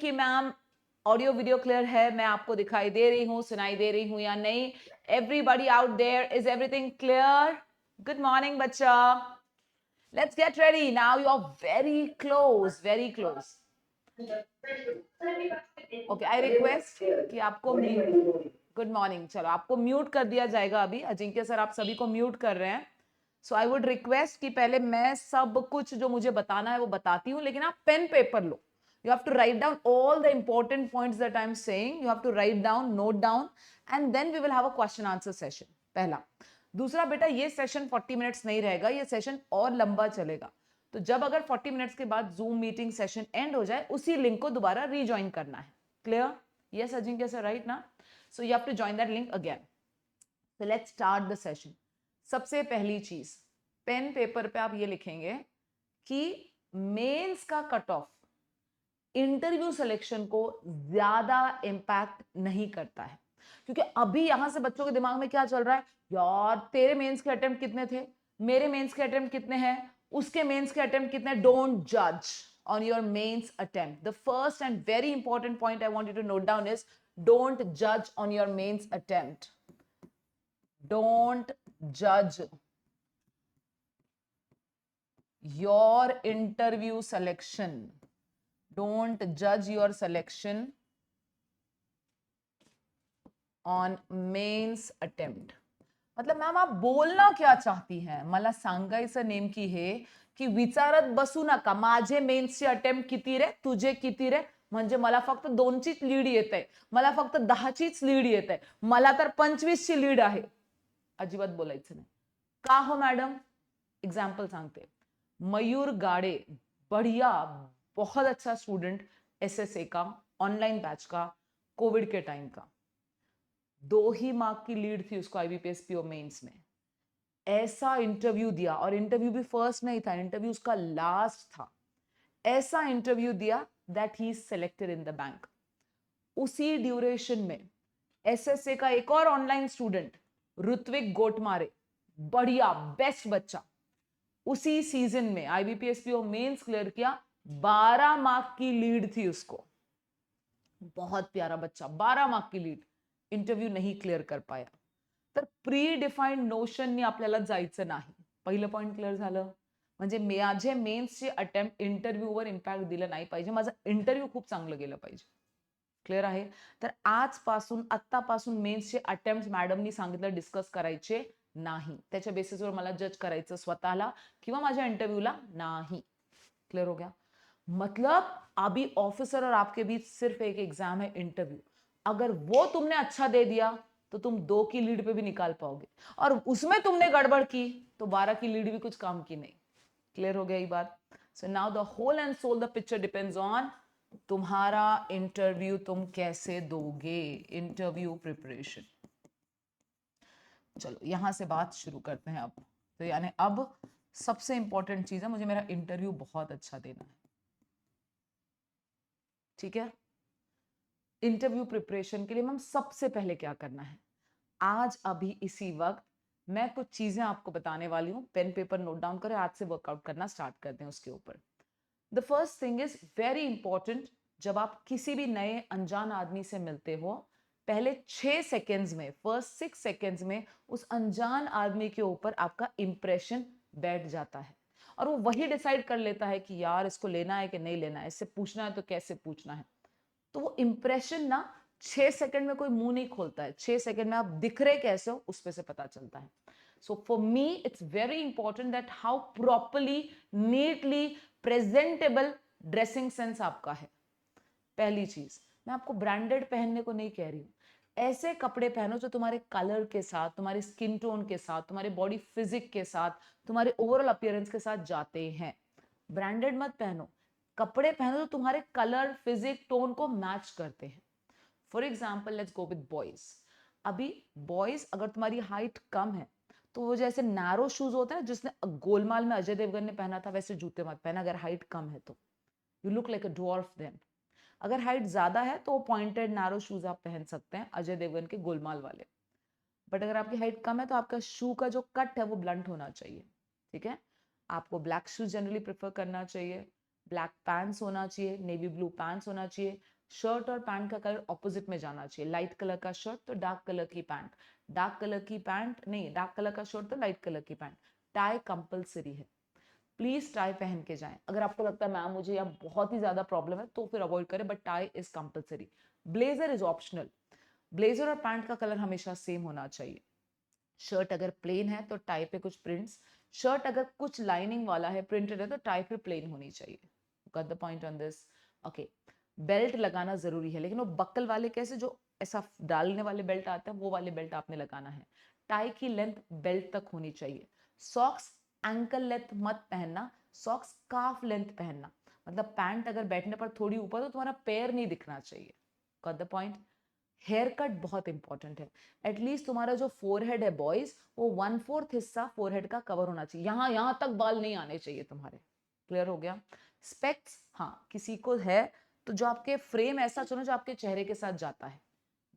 कि ma'am audio video clear है, मैं आपको दिखाई दे रही हूँ, सुनाई दे रही हूँ या नहीं? Everybody out there, is everything clear? Good morning बच्चा, let's get ready now, you are very close, very close. Okay, I request कि आपको गुड मॉर्निंग, चलो आपको म्यूट कर दिया जाएगा अभी. अजिंक्य सर आप सभी को म्यूट कर रहे हैं. सो आई वुड रिक्वेस्ट कि पहले मैं सब कुछ जो मुझे बताना है वो बताती हूँ, लेकिन आप पेन पेपर लो. You have to write down all the important points that I'm saying. You have to write down, note down, and then we will have a question answer session. पहला. दूसरा बेटा, ये सेशन 40 मिनट्स नहीं रहेगा, ये session और लंबा चलेगा. तो जब अगर 40 मिनट्स के बाद जूम मीटिंग सेशन एंड हो जाए, उसी लिंक को दोबारा रीजॉइन करना है. Clear? Yes Ajinkya sir, right ना? So you have to join that link again. So let's start the session. सबसे पहली चीज, पेन पेपर पे आप ये लिखेंगे कि मेंस का कट ऑफ इंटरव्यू सिलेक्शन को ज्यादा इंपैक्ट नहीं करता है. क्योंकि अभी यहां से बच्चों के दिमाग में क्या चल रहा है, यार तेरे मेंस के अटेम्प्ट कितने थे, मेरे मेंस के अटेम्प्ट कितने हैं, उसके मेंस के अटेम्प्ट कितने. डोंट जज on your mains attempt. The first and very important point I want you to note down is don't judge on your mains attempt. Don't judge your interview selection. Don't judge your selection on mains attempt. मतलब ma'am आप बोलना क्या चाहती हैं? मला सांगायचं नेमकी हे की विचारत बसू नका माझे मेन्सचे अटेम्प्ट किती रे, तुझे किती रे, म्हणजे मला फक्त 2चीच लीड येते, मला फक्त 10चीच लीड येते, मला तर 25ची लीड आहे. अजिबात बोलायचं नाही. का हो मैडम? एग्जाम्पल सांगते. मयूर गाड़े, बढ़िया, बहुत अच्छा स्टूडेंट, एसएसए का, ऑनलाइन बैच का, कोविड के टाइम का. 2 ही मार्क की लीड थी उसको आईबीपीएस पीओ मेंस में. ऐसा इंटरव्यू दिया, और इंटरव्यू भी फर्स्ट नहीं था, इंटरव्यू उसका लास्ट था. ऐसा इंटरव्यू दिया that he is selected in the bank. उसी ड्यूरेशन में एसएसए का एक और ऑनलाइन स्टूडेंट ऋत्विक गोटमारे, बढ़िया बेस्ट बच्चा, उसी सीजन में आईबीपीएस पीओ मेंस क्लियर किया, 12 मार्क की लीड थी उसको. बहुत प्यारा बच्चा, 12 मार्क की लीड, इंटरव्यू नहीं क्लिअर कर पाया. तर प्री डिफाईन्ड नोशननी आपल्याला जायचं नाही. पहिलं पॉइंट क्लिअर झालं. म्हणजे माझे मेन्सचे अटेम्प्ट इंटरव्ह्यूवर इम्पॅक्ट दिलं नाही पाहिजे, माझं इंटरव्ह्यू खूप चांगलं गेलं पाहिजे. क्लिअर आहे? तर आजपासून, आत्तापासून मेन्सचे अटेम्प्ट मॅडमनी सांगितलं डिस्कस करायचे नाही. त्याच्या बेसिसवर मला जज करायचं स्वतःला किंवा माझ्या इंटरव्यूला नाही. क्लियर हो गया? मतलब अभी ऑफिसर और आपके बीच सिर्फ एक एग्जाम है, इंटरव्यू. अगर वो तुमने अच्छा दे दिया तो तुम 2 की लीड पे भी निकाल पाओगे, और उसमें तुमने गड़बड़ की तो 12 की लीड भी कुछ काम की नहीं. क्लियर हो गया ये बात? So now the whole and sole the picture depends on तुम्हारा इंटरव्यू तुम कैसे दोगे, इंटरव्यू प्रिपरेशन. चलो यहां से बात शुरू करते हैं अब. तो यानी अब सबसे इंपॉर्टेंट चीज है, मुझे मेरा इंटरव्यू बहुत अच्छा देना है. ठीक है? इंटरव्यू प्रिपरेशन के लिए मैम सबसे पहले क्या करना है, आज अभी इसी वक्त मैं कुछ चीजें आपको बताने वाली हूँ. पेन पेपर नोट डाउन करें, आज से वर्कआउट करना स्टार्ट करते हैं उसके ऊपर. The first thing is very important. जब आप किसी भी नए अनजान आदमी से मिलते हो, पहले 6 सेकेंड्स में, फर्स्ट 6 सेकेंड्स में उस अनजान आदमी के ऊपर आपका इंप्रेशन बैठ जाता है, और वो वही डिसाइड कर लेता है कि यार इसको लेना है कि नहीं लेना है, इससे पूछना है तो कैसे पूछना है. तो वो इंप्रेशन ना 6 सेकंड में कोई मुंह नहीं खोलता है. 6 सेकंड में आप दिख रहे कैसे हो उस पे से पता चलता है. So for me it's very important that how properly, neatly, presentable dressing sense आपका है. पहली चीज, मैं आपको ब्रांडेड पहनने को नहीं कह रही हूं. ऐसे कपड़े पहनो जो तुम्हारे कलर के साथ, तुम्हारे स्किन टोन के साथ, तुम्हारे बॉडी फिजिक के साथ, तुम्हारे ओवरऑल अपीयरेंस के साथ जाते हैं. ब्रांडेड मत पहनो. कपड़े पहनो जो तुम्हारे कलर, फिजिक, टोन को मैच करते हैं. For example let's go with boys. अभी बॉयज, अगर तुम्हारी हाइट कम है तो वो जैसे नैरो शूज होते हैं जिसने गोलमाल में अजय देवगन ने पहना था, वैसे जूते मत पहना अगर हाइट कम है तो. You look like a dwarf then. अगर हाइट ज्यादा है तो पॉइंटेड नैरो शूज आप पहन सकते हैं, अजय देवगन के गोलमाल वाले. बट अगर आपकी हाइट कम है तो आपका शू का जो कट है वो ब्लंट होना चाहिए. ठीक है? आपको ब्लैक शूज जनरली प्रेफर करना चाहिए, ब्लैक पैंट्स होना चाहिए, नेवी ब्लू पैंट्स होना चाहिए, शर्ट और पैंट का कलर ऑपोजिट में जाना चाहिए, लाइट कलर का शर्ट तो डार्क कलर की पैंट, डार्क कलर की पैंट नहीं, डार्क कलर का शर्ट तो लाइट कलर की पैंट। टाई कंपलसरी है, प्लीज टाई पहन के जाएं। अगर आपको लगता है मैम मुझे यहाँ बहुत ही ज्यादा प्रॉब्लम है तो फिर अवॉइड करें, but tie is compulsory. Blazer is optional. Blazer और पैंट का कलर हमेशा सेम होना चाहिए। शर्ट अगर प्लेन है तो टाई पे कुछ प्रिंट्स, शर्ट अगर कुछ लाइनिंग वाला है, प्रिंटेड है, तो टाई पे प्लेन होनी चाहिए। Got the point on this? Okay. Belt लगाना जरूरी है, लेकिन वो बक्कल वाले कैसे, जो ऐसा डालने वाले बेल्ट आता है, वो वाले बेल्ट आपने लगाना है। टाई की लेंथ बेल्ट तक होनी चाहिए। सॉक्स एंकल लेंथ मत पहनना, सॉक्स काफ लेंथ पहनना। मतलब पैंट अगर बैठने पर थोड़ी ऊपर तो तुम्हारा पैर नहीं दिखना चाहिए। Got the point? Hair cut बहुत इंपॉर्टेंट है। एटलीस्ट तुम्हारा जो फोरहेड है बॉयज, वो 1/4 हिस्सा फोरहेड का कवर होना चाहिए, यहाँ तक बाल नहीं आने चाहिए तुम्हारे। क्लियर हो गया? स्पेक्स, हाँ किसी को है तो जो आपके फ्रेम ऐसा चुनो जो आपके चेहरे के साथ जाता है।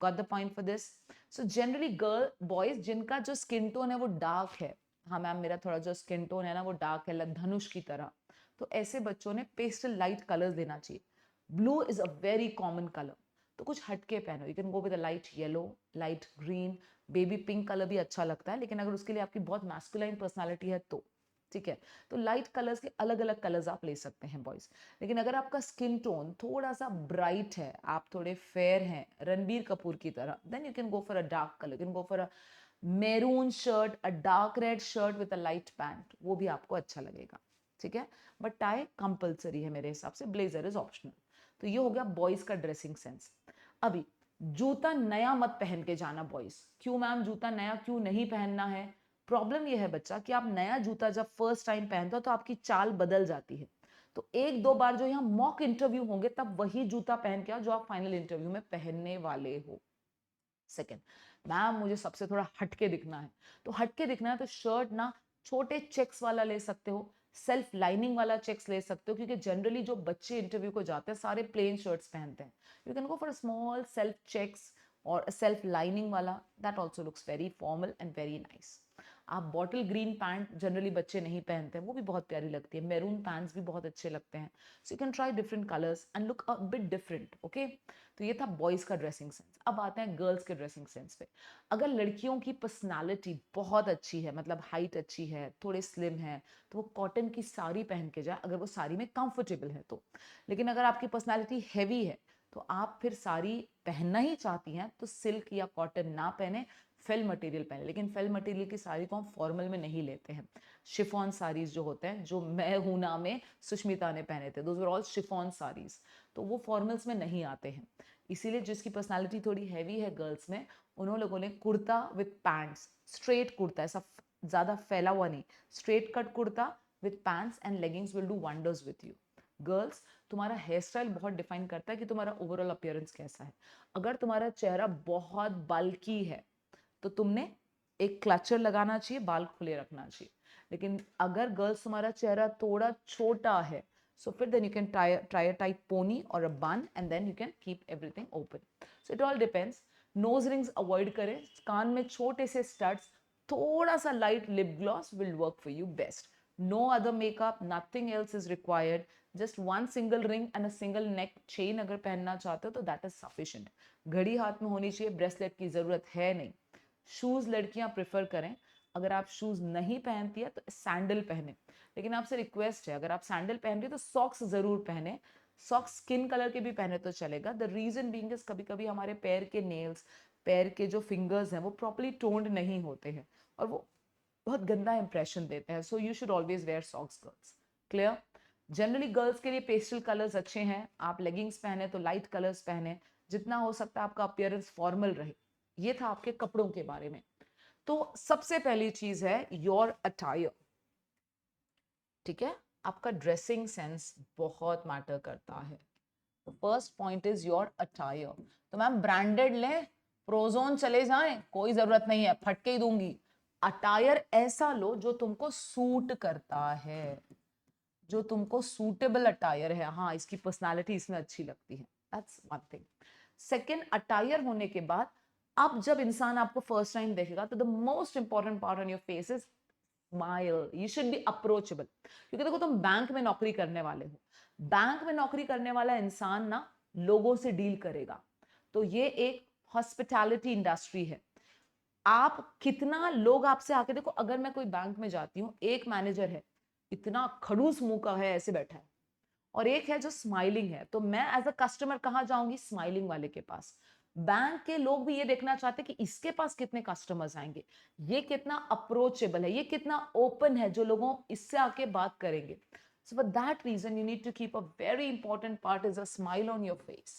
Got the point for this? So generally girl boys जिनका जो स्किन टोन है वो डार्क है, हाँ मैम मेरा थोड़ा जो स्किन टोन है ना वो डार्क है, धनुष की तरह, तो ऐसे बच्चों ने पेस्टल लाइट कलर्स लेना चाहिए। Blue is a very common colour, तो कुछ हटके पहनो। You can go with light yellow, light green, baby pink colour भी अच्छा लगता है, लेकिन अगर उसके लिए आपकी बहुत मैस्कुलाइन पर्सनालिटी है तो ठीक है, तो लाइट कलर्स के अलग अलग कलर्स आप ले सकते हैं बॉयज। लेकिन अगर आपका स्किन टोन थोड़ा सा ब्राइट है, आप थोड़े फेयर हैं रणबीर कपूर की तरह, then you can go for a dark colour, you can go for a maroon shirt, a dark red shirt with a light pant, वो भी आपको अच्छा लगेगा। ठीक है, बट टाई कंपलसरी है मेरे हिसाब से, ब्लेजर इज ऑप्शनल। तो ये हो गया बॉयज का ड्रेसिंग सेंस। अभी जूता नया मत पहन के जाना बॉयज। क्यों मैम जूता नया क्यों नहीं पहनना है? प्रॉब्लम यह है बच्चा कि आप नया जूता जब फर्स्ट टाइम पहनते हो तो आपकी चाल बदल जाती है। तो एक दो बार जो यहाँ मॉक इंटरव्यू होंगे तब वही जूता पहन के आओ जो आप फाइनल इंटरव्यू में पहनने वाले हो। सेकेंड, मैम मुझे सबसे थोड़ा हटके दिखना है, तो हटके दिखना है तो शर्ट ना छोटे चेक्स वाला ले सकते हो, सेल्फ लाइनिंग वाला चेक्स ले सकते हो, क्योंकि जनरली जो बच्चे इंटरव्यू को जाते हैं सारे प्लेन शर्ट्स पहनते हैं। You can go for a small self checks और सेल्फ लाइनिंग वाला, that also looks very formal and very nice. आप बॉटल ग्रीन पैंट जनरली बच्चे नहीं पहनते हैं, वो भी बहुत प्यारी लगती है। मैरून पैंट्स भी बहुत अच्छे लगते हैं। So you can try different colours and look a bit different. Okay, तो ये था बॉयज का ड्रेसिंग सेंस। अब आते हैं गर्ल्स के ड्रेसिंग सेंस पे। अगर लड़कियों की पर्सनालिटी बहुत अच्छी है, मतलब हाइट अच्छी है, थोड़े स्लिम है, तो वो कॉटन की साड़ी पहन के जाए, अगर वो साड़ी में कंफर्टेबल है तो। लेकिन अगर आपकी पर्सनालिटी हैवी है तो आप फिर साड़ी पहनना ही चाहती हैं तो सिल्क या कॉटन ना पहने, फेल मटेरियल पहने। लेकिन फेल मटेरियल की साड़ी को हम फॉर्मल में नहीं लेते हैं। शिफॉन साड़ीज जो होते हैं, जो मैं हूं ना में सुष्मिता ने पहने थे, those were all chiffon saris, तो वो फॉर्मल्स में नहीं आते हैं। इसीलिए जिसकी पर्सनालिटी थोड़ी हैवी है गर्ल्स में, उन्होंने लोगों ने kurta with pants, straight kurta, ऐसा ज्यादा फैला हुआ नहीं, straight cut kurta with pants and leggings will do wonders with you. Girls, तुम्हारा हेयर स्टाइल बहुत डिफाइन करता है कि तुम्हारा ओवरऑल अपीयरेंस कैसा है। अगर तुम्हारा चेहरा बहुत बल्की है तो तुमने एक क्लचर लगाना चाहिए, बाल खुले रखना चाहिए। लेकिन अगर गर्ल्स तुम्हारा चेहरा थोड़ा छोटा है, so फिर then you can try a tight pony or a bun and then you can keep everything open. So it all depends. Nose rings avoid करें, कान में छोटे से studs, थोड़ा सा light lip gloss will work for you best. No other makeup, nothing else is required. Just one single ring and a single neck chain अगर पहनना चाहते हो तो that is sufficient. घड़ी हाथ में होनी चाहिए, ब्रेसलेट की जरूरत है नहीं। शूज लड़कियां प्रेफर करें, अगर आप शूज नहीं पैनती है तो सैंडल पहने। लेकिन आपसे रिक्वेस्ट है, अगर आप सैंडल पहन रही है तो सॉक्स जरूर पहने। सॉक्स स्किन कलर के भी पहने तो चलेगा। द रीजन बीइंग इज कभी कभी हमारे पैर के नेल्स, पैर के जो फिंगर्स हैं वो प्रॉपर्ली टोन्ड नहीं होते हैं और वो बहुत गंदा इंप्रेशन देते हैं। So you should always wear socks girls. Clear? Generally girls के लिए पेस्टल कलर्स अच्छे हैं, आप लेगिंग्स पहने तो लाइट कलर्स पहने, जितना हो सकता है आपका अपीयरेंस फॉर्मल रहे। ये था आपके कपड़ों के बारे में। तो सबसे पहली चीज है योर अटायर। ठीक है, आपका ड्रेसिंग सेंस बहुत मैटर करता है। तो first point is your attire. तो मैम ब्रांडेड ले, प्रोजोन चले जाएं, कोई जरूरत नहीं है, फटके ही दूंगी। अटायर ऐसा लो जो तुमको सूट करता है, जो तुमको सूटेबल अटायर है, हाँ इसकी पर्सनालिटी इसमें अच्छी लगती है, that's one thing. Second, attire होने के बाद अब जब इंसान आपको फर्स्ट टाइम देखेगा तो the most important part on your face is smile. You should B approachable, क्योंकि देखो तुम बैंक में नौकरी करने वाले हो। बैंक में नौकरी करने वाला इंसान ना लोगों से डील करेगा। तो ये एक हॉस्पिटैलिटी इंडस्ट्री है। आप कितना लोग आपसे आके देखो, अगर मैं कोई बैंक में जाती हूँ, एक मैनेजर है इतना खड़ूस मुंह का है, ऐसे बैठा है, और एक है जो स्माइलिंग है, तो मैं एज अ कस्टमर कहाँ जाऊंगी? स्माइलिंग वाले के पास। बैंक के लोग भी ये देखना चाहते हैं कि इसके पास कितने कस्टमर्स आएंगे, ये कितना अप्रोचेबल है, ये कितना ओपन है, जो लोगों इससे आके बात करेंगे। So for that reason, you need to keep a very important part is a smile on your face.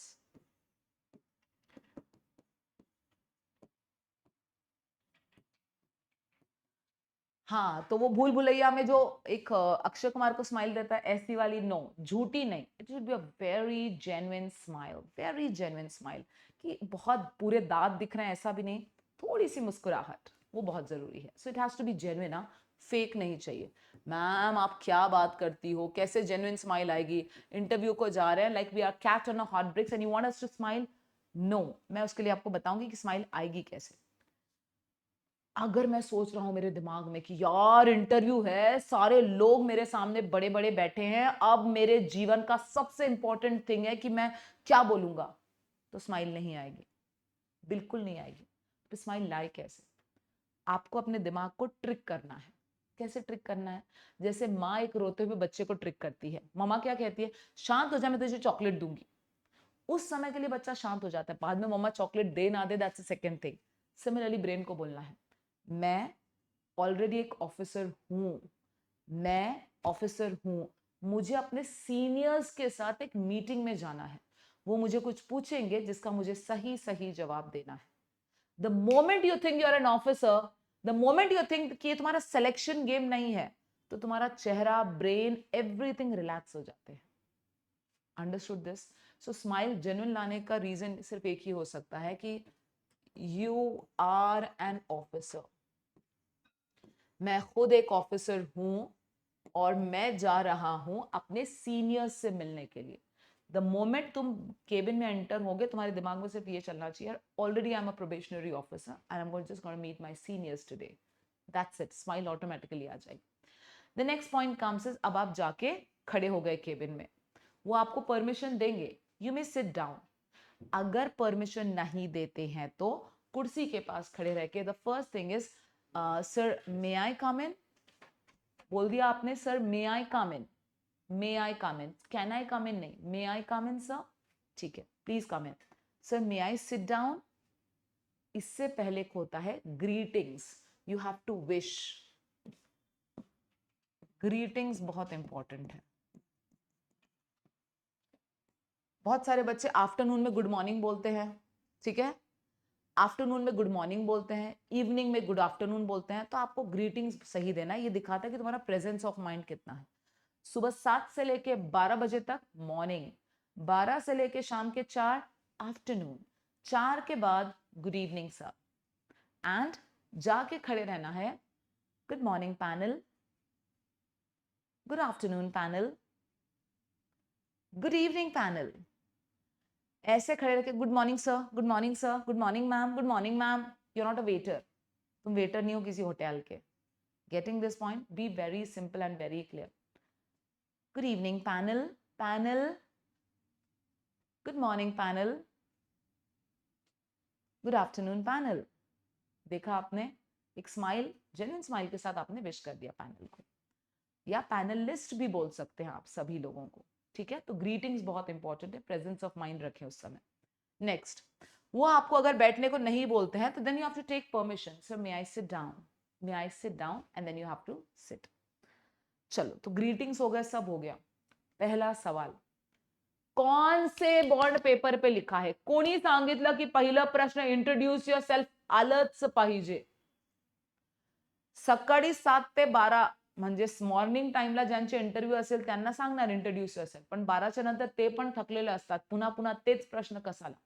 हाँ, तो वो भूल भुलैया में जो एक अक्षय कुमार को स्माइल देता है, ऐसी वाली नो, झूठी नहीं। It should be a very genuine smile, very genuine smile, कि बहुत पूरे दांत दिख रहे हैं ऐसा भी नहीं, थोड़ी सी मुस्कुराहट, वो बहुत जरूरी है। So it has to be genuine, ना फेक नहीं चाहिए। मैम आप क्या बात करती हो, कैसे जेन्युइन स्माइल आएगी? इंटरव्यू को जा रहे हैं, like we are cat on a hot bricks and you want us to smile. No, मैं उसके लिए आपको बताऊंगी कि स्माइल आएगी कैसे। अगर मैं सोच रहा हूं मेरे दिमाग में कि यार इंटरव्यू है, सारे लोग मेरे सामने बड़े बड़े बैठे हैं, अब मेरे जीवन का सबसे इंपॉर्टेंट थिंग है कि मैं क्या बोलूंगा, तो स्माइल नहीं आएगी, बिल्कुल नहीं आएगी। तो स्माइल लाए कैसे? आपको अपने दिमाग को ट्रिक करना है। कैसे ट्रिक करना है? जैसे माँ एक रोते हुए बच्चे को ट्रिक करती है। मम्मा क्या कहती है? शांत हो जा, मैं तुझे चॉकलेट दूंगी। उस समय के लिए बच्चा शांत हो जाता है, बाद में मम्मा चॉकलेट दे ना दे, that's a second thing. Similarly brain को बोलना है, मैं ऑलरेडी एक ऑफिसर हूं, मैं ऑफिसर हूं, मुझे अपने सीनियर्स के साथ एक मीटिंग में जाना है, वो मुझे कुछ पूछेंगे जिसका मुझे सही सही जवाब देना है। The moment you think you are an officer, the moment you think कि ये तुम्हारा सिलेक्शन गेम नहीं है, तो तुम्हारा चेहरा, ब्रेन, एवरीथिंग रिलैक्स हो जाते हैं। Understood this? So smile genuine लाने का रीजन सिर्फ एक ही हो सकता है कि यू आर एन ऑफिसर। मैं खुद एक ऑफिसर हूं और मैं जा रहा हूं अपने सीनियर्स से मिलने के लिए। द मोमेंट तुम केबिन में एंटर होगे, तुम्हारे दिमाग में सिर्फ ये चलना चाहिए, already I am a probationary officer and I am going just going to meet my seniors today. That's it, smile automatically आ जाएगी। The next point comes is, अब आप जाके खड़े हो गए केबिन में, वो आपको परमिशन देंगे, यू मे सिट डाउन। अगर परमिशन नहीं देते हैं तो कुर्सी के पास खड़े रह के the first thing is, sir may I come in. बोल दिया आपने, sir may I come in, may I come in, can I come इन नहीं, मे आई कम इन सर, ठीक है please come in. Sir may I sit down. इससे पहले होता है greetings, you have to wish. Greetings बहुत इंपॉर्टेंट है। बहुत सारे बच्चे आफ्टरनून में गुड मॉर्निंग बोलते हैं, ठीक है, आफ्टरनून में गुड मॉर्निंग बोलते हैं, इवनिंग में गुड आफ्टरनून बोलते हैं, तो आपको ग्रीटिंग्स सही देना है। ये दिखाता है कि तुम्हारा प्रेजेंस ऑफ माइंड कितना है। सुबह 7 से लेके 12 बजे तक मॉर्निंग, 12 से लेके शाम के 4 आफ्टरनून, 4 के बाद गुड इवनिंग सर, एंड जाके खड़े रहना है, good morning panel, good afternoon panel, good evening panel. ऐसे खड़े रह के good morning sir, good morning sir, good morning ma'am, good morning ma'am. You are not a waiter, तुम वेटर नहीं हो किसी होटल के। Getting this point? Be very simple and very clear. Good evening panel, panel, good morning panel, good afternoon panel. देखा आपने, एक smile, genuine smile के साथ आपने विश कर दिया पैनल को, या पैनलिस्ट भी बोल सकते हैं आप सभी लोगों को, ठीक है। तो ग्रीटिंग्स बहुत इंपॉर्टेंट है, प्रेजेंस ऑफ माइंड रखें उस समय। नेक्स्ट, वो आपको अगर बैठने को नहीं बोलते हैं तो then you have to take permission, sir may I sit down, may I sit down, and then you have to sit. चलो, तो ग्रीटिंग्स हो गया, सब हो गया। पहला सवाल, कौन से बॉन्ड पेपर पे लिखा है? कोणी सांगितलं की पहिला प्रश्न इंट्रोड्यूस योरसेल्फ आलंच पाहिजे। सकाळी 7 ते 12 म्हणजे मॉर्निंग टाइमला ज्यांचे इंटरव्ह्यू असेल त्यांना सांगणार इंट्रोड्यूस योरसेल्फ, पण 12च्या नंतर ते पण थकलेले असतात, पुन्हा पुन्हा तेच प्रश्न कसाला?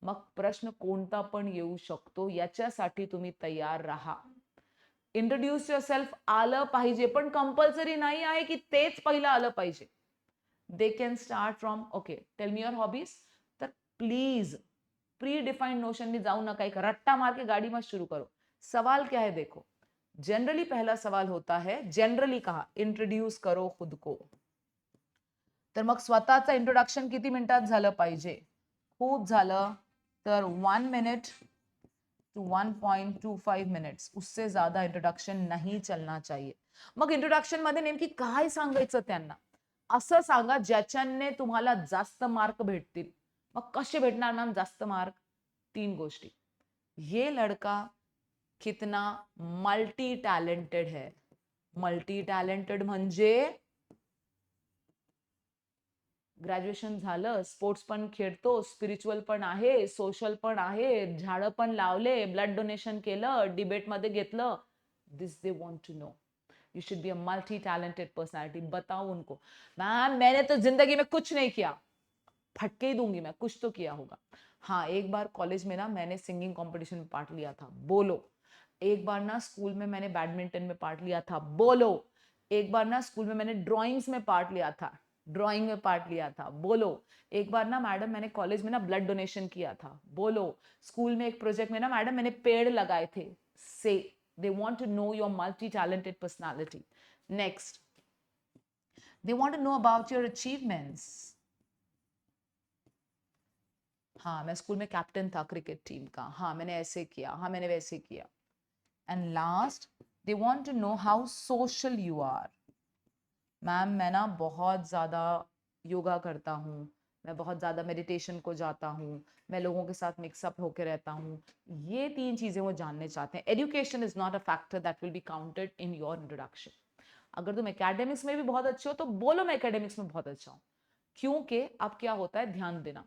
मग प्रश्न कोणता पण येऊ शकतो, याच्यासाठी तुम्ही तयार राहा। इंट्रोड्यूस योरसेल्फ आलं पाहिजे, पण कंपल्सरी नाही आहे की तेच पहिलं आलं पाहिजे। They can start from okay tell me your hobbies, तर प्लीज प्री डिफाइंड नोशन में जाऊ नका, एक रट्टा मार के गाड़ी मत शुरू करो। सवाल क्या है देखो, जनरली पहला सवाल होता है, जनरली कहा इंट्रोड्यूस करो खुद को, तर मग स्वतःचं इंट्रोडक्शन किती मिनिटात झालं पाहिजे? खूप झालं तर 1 मिनिट टू 1.25 मिनिट्स, उससे ज्यादा इंट्रोडक्शन नहीं चलना चाहिए. मग इंट्रोडक्शन मध्ये नेमकी काय सांगायचं त्यांना, असं सांगा ज्याच्याने तुम्हाला जास्त मार्क भेटतील. मग कसे भेटणार मॅम जास्त मार्क? 3 गोष्टी. ये लड़का कितना मल्टी टॅलेंटेड है. मल्टी टॅलेंटेड म्हणजे ग्रॅज्युएशन झालं, स्पोर्ट्स पण खेळतो, स्पिरिच्युअल पण आहे, सोशल पण आहे, झाडं पण लावले, ब्लड डोनेशन केलं, डिबेटमध्ये घेतलं. This they want to know. You should be a multi talented personality. बताओ उनको मैम मैंने तो जिंदगी में कुछ नहीं किया. फटके ही दूंगी मैं, कुछ तो किया होगा. हाँ, एक बार कॉलेज में ना मैंने सिंगिंग कंपटीशन में पार्ट लिया था. बोलो. एक बार ना स्कूल में मैंने बैडमिंटन में पार्ट लिया था. बोलो. एक बार ना स्कूल में मैंने ड्राइंग्स में पार्ट लिया था. ड्राइंग में पार्ट लिया था. बोलो. एक बार ना मैडम मैंने कॉलेज में ना ब्लड डोनेशन किया था. बोलो. स्कूल में एक प्रोजेक्ट में ना मैडम मैंने पेड़ लगाए थे. से they want to know your multi-talented personality. Next, they want to know about your achievements. हाँ, मैं स्कूल में कैप्टन था क्रिकेट टीम का. हाँ, मैंने ऐसे किया. हाँ, मैंने वैसे किया. And last, they want to know how social you are. Ma'am मैं ना बहुत ज़्यादा योगा करता हूँ, मैं बहुत ज़्यादा मेडिटेशन को जाता हूँ, मैं लोगों के साथ मिक्सअप होकर रहता हूँ. ये 3 चीज़ें वो जानने चाहते हैं. Education is not a factor that will be counted in your introduction. अगर तुम एकेडमिक्स में भी बहुत अच्छे हो तो बोलो मैं एकेडमिक्स में बहुत अच्छा हूँ. क्योंकि अब क्या होता है, ध्यान देना.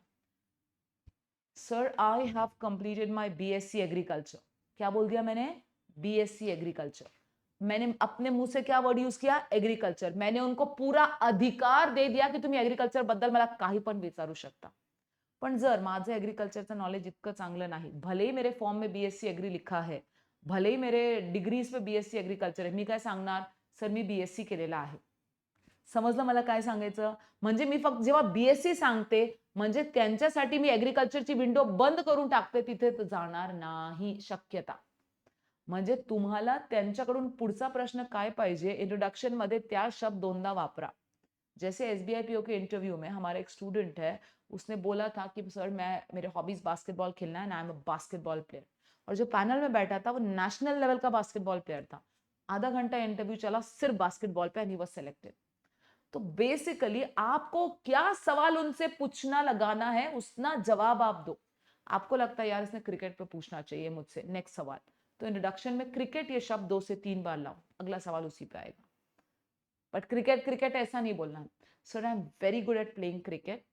Sir I have completed my BSc agriculture. क्या बोल दिया मैंने? BSc agriculture. मैंने अपने मुंह से क्या वर्ड यूज किया? एग्रीकल्चर. मैंने उनको पूरा अधिकार दे दिया की तुम्ही एग्रीकल्चर बद्दल मला काही पण विचारू शकता. पण जर माझं एग्रीकल्चरचं नॉलेज इतकं चांगलं नाही, भले ही मेरे फॉर्म में बीएससी एग्री लिखा है, भले ही मेरे डिग्रीज पे बीएससी एग्रीकल्चर आहे, मी काय सांगणार? सर मी बीएससी केलेला आहे. समजलं मला काय सांगायचं? म्हणजे मी फक्त जेव्हा बीएससी सांगते म्हणजे त्यांच्यासाठी मी एग्रीकल्चरची विंडो बंद करून टाकते, तिथे जाणार नाही शक्यता. म्हणजे तुम्हाला त्यांच्याकडून पुढचा प्रश्न काय पाहिजे, इंट्रोडक्शन मध्ये त्या शब्द दोनदा वापरा. जैसे एसबीआई पीओ के इंटरव्यू में हमारा एक स्टूडेंट है, उसने बोला था कि सर मैं मेरे हॉबीज बास्केटबॉल खेलना है, आई एम अ बास्केटबॉल प्लेयर. और जो पैनल में बैठा था वो नेशनल लेवल का बास्केटबॉल प्लेयर था. आधा घंटा इंटरव्यू चला सिर्फ बास्केटबॉल पे एंड ही वाज सिलेक्टेड. तो बेसिकली आपको क्या सवाल उनसे पूछना लगाना है, उसना जवाब आप दो. आपको लगता है यार इसने क्रिकेट पे पूछना चाहिए मुझसे, नेक्स्ट सवाल. तो इंट्रोडक्शन में क्रिकेट ये शब्द 2 से 3 बार लाओ, अगला सवाल उसी पे आएगा. बट क्रिकेट क्रिकेट ऐसा नहीं बोलना है. Sir I am very good at playing cricket.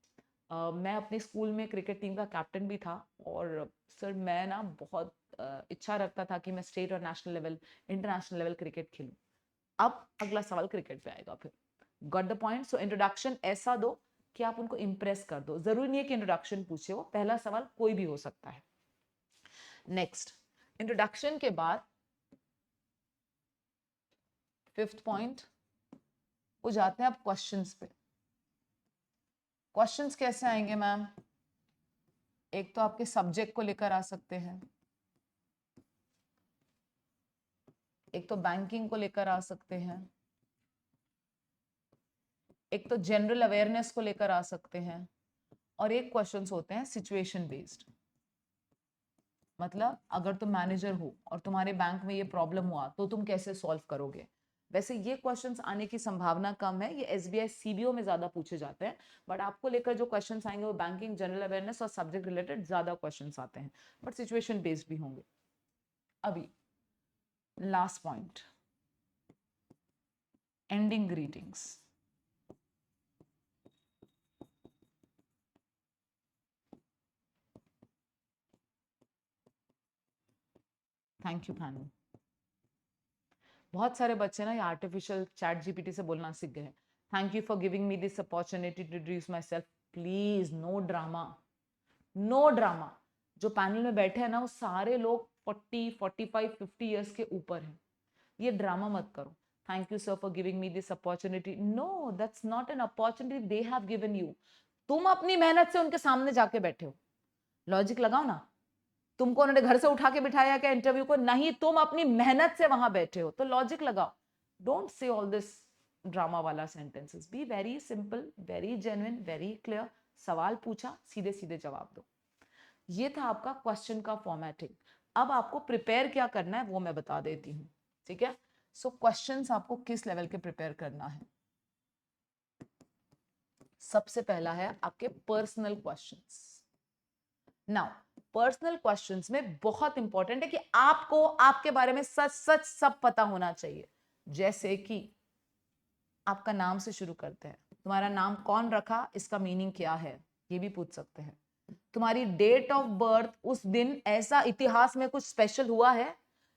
मैं अपने स्कूल में क्रिकेट टीम का कैप्टन भी था. और सर मैं ना बहुत इच्छा रखता था कि मैं स्टेट और national level, international level cricket खेलूं. अब अगला सवाल क्रिकेट पे आएगा फिर. Got the point. So introduction ऐसा दो कि आप उनको इंप्रेस कर दो. जरूरी नहीं है कि इंट्रोडक्शन पूछे, वो पहला सवाल कोई भी हो सकता है. नेक्स्ट, इंट्रोडक्शन के बाद 5th पॉइंट वो जाते हैं आप क्वेश्चंस पे. क्वेश्चंस कैसे आएंगे मैम? एक तो आपके सब्जेक्ट को लेकर आ सकते हैं, एक तो बैंकिंग को लेकर आ सकते हैं, एक तो जनरल अवेयरनेस को लेकर आ सकते हैं, और एक क्वेश्चंस होते हैं सिचुएशन बेस्ड. मतलब अगर तुम मैनेजर हो और तुम्हारे बैंक में ये प्रॉब्लम हुआ तो तुम कैसे सॉल्व करोगे. वैसे ये क्वेश्चंस आने की संभावना कम है, ये एसबीआई सीबीओ में ज्यादा पूछे जाते हैं. बट आपको लेकर जो क्वेश्चंस आएंगे वो बैंकिंग, जनरल अवेयरनेस और सब्जेक्ट रिलेटेड ज्यादा क्वेश्चंस आते हैं, बट सिचुएशन बेस्ड भी होंगे. अभी last point, ending greetings. Thank you Bhanu. बहुत सारे बच्चे ना ये आर्टिफिशियल चैट जीपीटी से बोलना सीख गए. Thank you for giving me this opportunity to introduce myself. Please no drama, no drama. जो पैनल में बैठे हैं ना वो सारे लोग 40, 45, 50 ईयर्स के ऊपर हैं. ये ड्रामा मत करो. Thank you sir for giving me this opportunity. No, that's not an opportunity they have given you. तुम अपनी मेहनत से उनके सामने जाके बैठे हो. लॉजिक लगाओ ना. तुमको उन्होंने घर से उठा के बिठाया क्या इंटरव्यू को? नहीं, तुम अपनी मेहनत से वहां बैठे हो, तो लॉजिक लगाओ. Don't say all this drama वाला sentences. Be very simple, very genuine, very clear. सवाल पूछा, सीधे सीधे जवाब दो. ये था आपका क्वेश्चन का फॉर्मेटिंग। अब आपको प्रिपेयर क्या करना है वो मैं बता देती हूँ, ठीक है। सो क्वेश्चंस आपको किस लेवल के प्रिपेयर करना है। सबसे पहला है आपके personal questions. Now personal questions में बहुत इंपॉर्टेंट है कि आपको आपके बारे में सच सच सब पता होना चाहिए। जैसे कि आपका नाम से शुरू करते हैं, तुम्हारा नाम कौन रखा, इसका मीनिंग क्या है, ये भी पूछ सकते हैं। तुम्हारी डेट ऑफ बर्थ, उस दिन ऐसा इतिहास में कुछ स्पेशल हुआ है,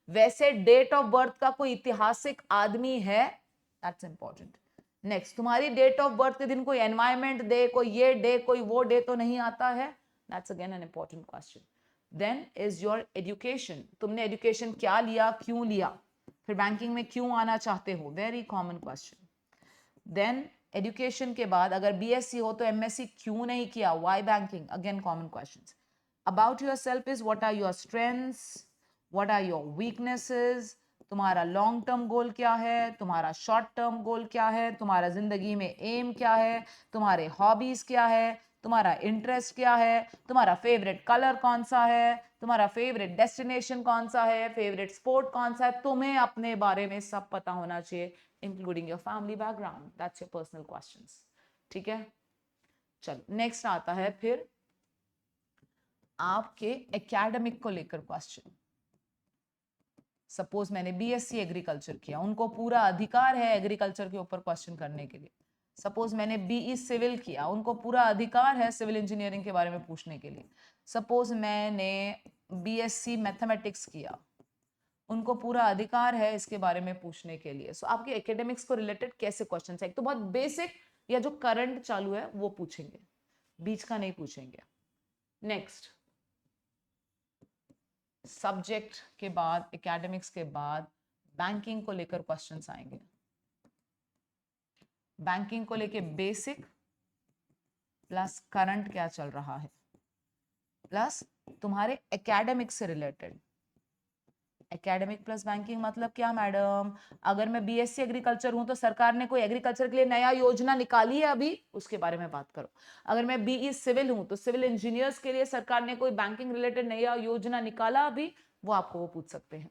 वैसे डेट ऑफ बर्थ का कोई ऐतिहासिक आदमी है, दैट्स इंपॉर्टेंट। नेक्स्ट, तुम्हारी डेट ऑफ बर्थ के दिन कोई एनवायरमेंट डे, कोई ये डे, कोई वो डे तो नहीं आता है, that's again an important question. Then is your education, तुमने एजुकेशन क्या लिया, क्यों लिया, फिर बैंकिंग में क्यों आना चाहते हो, very common question. Then education के बाद अगर बीएससी हो तो एमएससी क्यों नहीं किया, why banking, again common questions. About yourself is what are your strengths, what are your weaknesses, तुम्हारा लॉन्ग टर्म गोल क्या है, तुम्हारा शॉर्ट टर्म गोल क्या है, तुम्हारा जिंदगी में एम क्या है, तुम्हारे हॉबीज क्या है, तुम्हारा इंटरेस्ट क्या है, तुम्हारा फेवरेट कलर कौन सा है, तुम्हारा फेवरेट डेस्टिनेशन कौन सा है, फेवरेट स्पोर्ट कौन सा है, तुम्हें अपने बारे में सब पता होना चाहिए, including your family background, that's your personal questions, ठीक है। चलो नेक्स्ट आता है फिर आपके एकेडमिक को लेकर क्वेश्चन। सपोज मैंने बीएससी एग्रीकल्चर किया, उनको पूरा अधिकार है एग्रीकल्चर के ऊपर क्वेश्चन करने के लिए। सपोज मैंने बीई सिविल किया, उनको पूरा अधिकार है सिविल इंजीनियरिंग के बारे में पूछने के लिए। सपोज मैंने बीएससी मैथमेटिक्स किया, उनको पूरा अधिकार है इसके बारे में पूछने के लिए। सो आपके एकेडमिक्स को रिलेटेड कैसे क्वेश्चंस है, एक तो बहुत बेसिक या जो करंट चालू है वो पूछेंगे, बीच का नहीं पूछेंगे। नेक्स्ट, सब्जेक्ट के बाद, एकेडमिक्स के बाद बैंकिंग को लेकर क्वेश्चंस आएंगे। बैंकिंग को लेकर बेसिक प्लस करंट क्या चल रहा है, प्लस तुम्हारे एकेडमिक से रिलेटेड। एकेडमिक प्लस बैंकिंग मतलब क्या मैडम, अगर मैं बीएससी एग्रीकल्चर हूं तो सरकार ने कोई एग्रीकल्चर के लिए नया योजना निकाली है अभी, उसके बारे में बात करो। अगर मैं बीई सिविल हूं तो सिविल इंजीनियर्स के लिए सरकार ने कोई बैंकिंग रिलेटेड नया योजना निकाला अभी, वो आपको वो पूछ सकते हैं।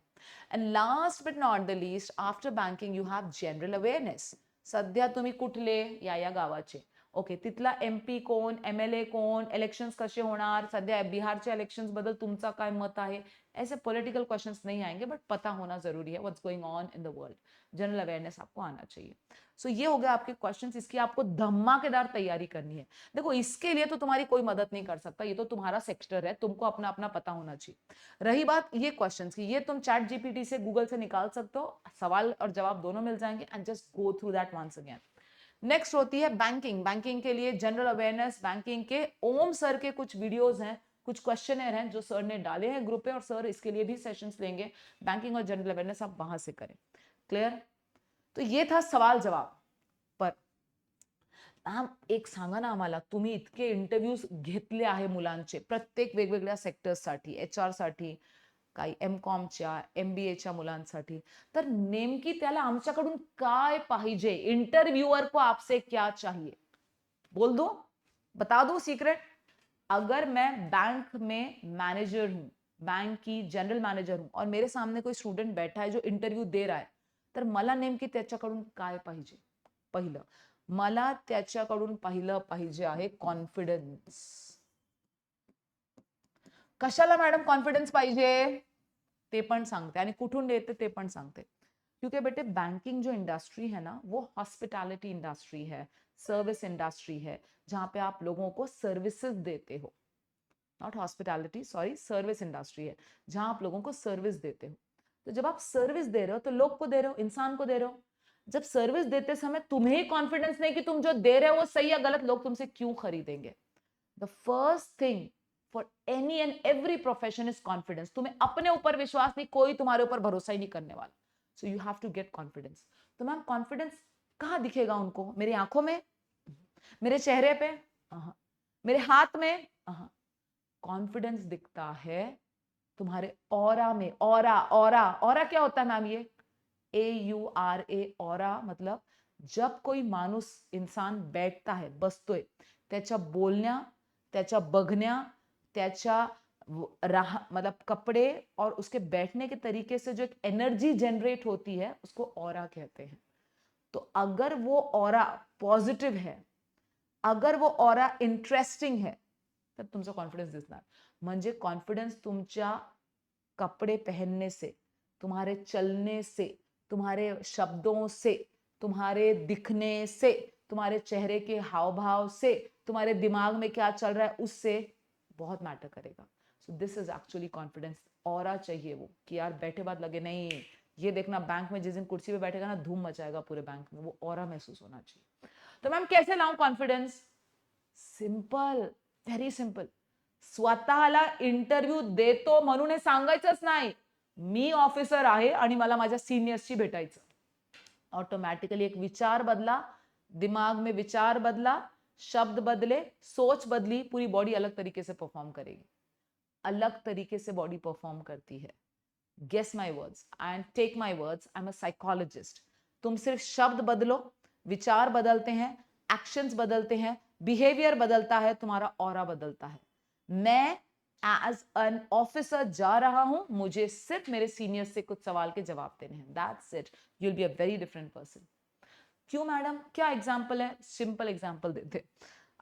And last but not the least, after banking you have general awareness. सध्या तुम्ही कुठले या गावाचे, ओके, तिथला एमपी कोण, एमएलए कोण, इलेक्शंस कसे होणार, सध्या बिहारच्या इलेक्शंस बद्दल तुमचा काय मत आहे, ऐसे पॉलिटिकल क्वेश्चंस नहीं आएंगे, बट पता होना जरूरी है what's going on in the world, general awareness आपको आना चाहिए। सो ये हो गया आपके क्वेश्चंस, इसकी आपको धमाकेदार तैयारी करनी है। देखो इसके लिए तो तुम्हारी कोई मदद नहीं कर सकता, ये तो तुम्हारा सेक्टर है, तुमको अपना अपना पता होना चाहिए। रही बात ये क्वेश्चंस की, ये तुम चैट जीपीटी से, गूगल से निकाल सकते हो, सवाल और जवाब दोनों मिल जाएंगे, and just go through that once again. Next होती है बैंकिंग। बैंकिंग के लिए जनरल अवेयरनेस, बैंकिंग के ओम सर के कुछ वीडियोस हैं, कुछ क्वेश्चनर हैं जो सर ने डाले हैं ग्रुप पे, और सर इसके लिए भी सेशंस लेंगे। बैंकिंग और जनरल अवेयरनेस आप वहां से करें। क्लियर? तो ये था सवाल जवाब। पर मॅम एक सांगा ना आम्हाला, तुम्ही इतके इंटरव्ह्यूज घेतले आहे मुलांचे प्रत्येक वेगवेगळ्या सेक्टर्ससाठी, एचआर साठी, काही एमकॉमच्या, एमबीएच्या मुलांसाठी, तर नेमकी त्याला आमच्याकडून काय पाहिजे, इंटरव्यूअर को आपसे क्या चाहिए, बोल दो, बता दो सीक्रेट। अगर मैं बैंक में मैनेजर हूं, बैंक की जनरल मैनेजर हूं, और मेरे सामने कोई स्टूडेंट बैठा है जो इंटरव्यू दे रहा है, तर मला नेमकी त्याच्याकडून काय पाहिजे, पहिलं मला त्याच्याकडून पहिलं पाहिजे आहे कॉन्फिडन्स। कशाला मॅडम कॉन्फिडन्स पाहिजे ते पण सांगते, आणि कुठून येते ते पण सांगते। क्योंकि बेटे बैंकिंग जो इंडस्ट्री है ना, वो हॉस्पिटैलिटी इंडस्ट्री है, सर्विस इंडस्ट्री है, जहां पे आप लोगों को सर्विसेज देते हो। Not hospitality, sorry, service industry है जहां आप लोगों को सर्विस देते हो। तो जब आप सर्विस दे रहे हो तो लोग को दे रहे हो, इंसान को दे रहे हो। जब सर्विस देते समय तुम्हें ही कॉन्फिडेंस नहीं कि तुम जो दे रहे हो वो सही या गलत, लोग तुमसे क्यों खरीदेंगे। The first thing for any and every profession is confidence. तुम्हें अपने ऊपर विश्वास नहीं, कोई तुम्हारे ऊपर भरोसा ही नहीं करने वाला। So you have to get confidence. तो मैम कॉन्फिडेंस कहाँ दिखेगा उनको, मेरी आंखों में, मेरे चेहरे पे, मेरे हाथ में, कॉन्फिडेंस दिखता है तुम्हारे ऑरा में। ऑरा, ऑरा, ऑरा क्या होता है मैम, ये AURA, ऑरा मतलब जब कोई माणूस, इंसान बैठता है, बसतोय, त्याच्या बोलण्या, त्याच्या बघण्या, त्याच्या मतलब कपड़े और उसके बैठने के तरीके से जो एक एनर्जी जनरेट होती है उसको ऑरा कहते हैं. तो अगर वो ऑरा पॉझिटिव्ह है, अगर वो ऑरा इंटरेस्टिंग है, तर तुमचा कॉन्फिडन्स दिसणार. म्हणजे कॉन्फिडन्स तुमच्या कपड़े पहनने से, तुम्हारे चलने से, तुम्हारे शब्दों से, तुम्हारे दिखने से, तुम्हारे चेहरे के हाव भाव से, तुम्हारे दिमाग में क्या चल रहा है उससे बहुत मैटर करेगा. So this is actually confidence. Aura चाहिए वो कि यार बैठे बाद लगे नहीं, ये देखना बैंक में जिस दिन कुर्सी पे बैठेगा ना धूम मचाएगा पूरे बैंक में, वो ऑरा महसूस होना चाहिए. तो मैम कैसे लाऊं कॉन्फिडेंस? Simple, very simple. स्वतःला इंटरव्ह्यू देतो म्हणून हे सांगायचंच नाही, मी ऑफिसर आहे आणि मला माझ्या सिनियर्सशी भेटायचं. ऑटोमॅटिकली एक विचार बदला, दिमाग में विचार बदला, शब्द बदले, सोच बदली, पूरी बॉडी अलग तरीके से परफॉर्म करेगी. अलग तरीके से बॉडी परफॉर्म करती है. Guess my words and take my words, I am a psychologist. तुम सिर्फ शब्द बदलो, विचार बदलते हैं, एक्शंस बदलते हैं, बिहेवियर बदलता है, तुम्हारा ऑरा बदलता है. मैं एज एन ऑफिसर जा रहा हूं, मुझे सिर्फ मेरे सीनियर से कुछ सवाल के जवाब देने हैं. That's it. You will be a very different person. क्यों मॅडम? क्या एक्झाम्पल आहे? सिंपल एक्झाम्पल देते.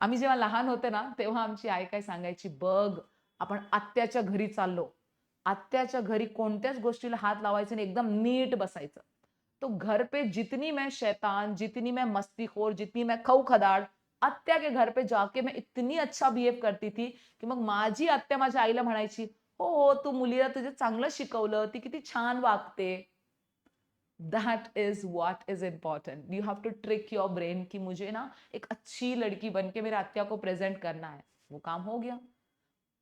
आम्ही जेव्हा लहान होते ना तेव्हा आमची आई काय सांगायची, बघ आपण आत्याच्या घरी चाललो, आत्याच्या घरी कोणत्याच गोष्टीला हात लावायचं नाही, एकदम नीट बसायचं. तो घर पे जितनी मैं शैतान, जितनी मैं मस्तीखोर, जितनी मैं खौखदाड, आत्या के घर पे जाके मैं इतनी अच्छा बिहेव करती थी की मग माझी आत्या माझ्या आईला म्हणायची, हो हो तू मुलीला तुझे चांगलं शिकवलं, ती किती छान वागते. That is what is important. You have to trick your brain कि मुझे ना एक अच्छी लड़की बन के मेरे आत्या को प्रेजेंट करना है. वो काम हो गया.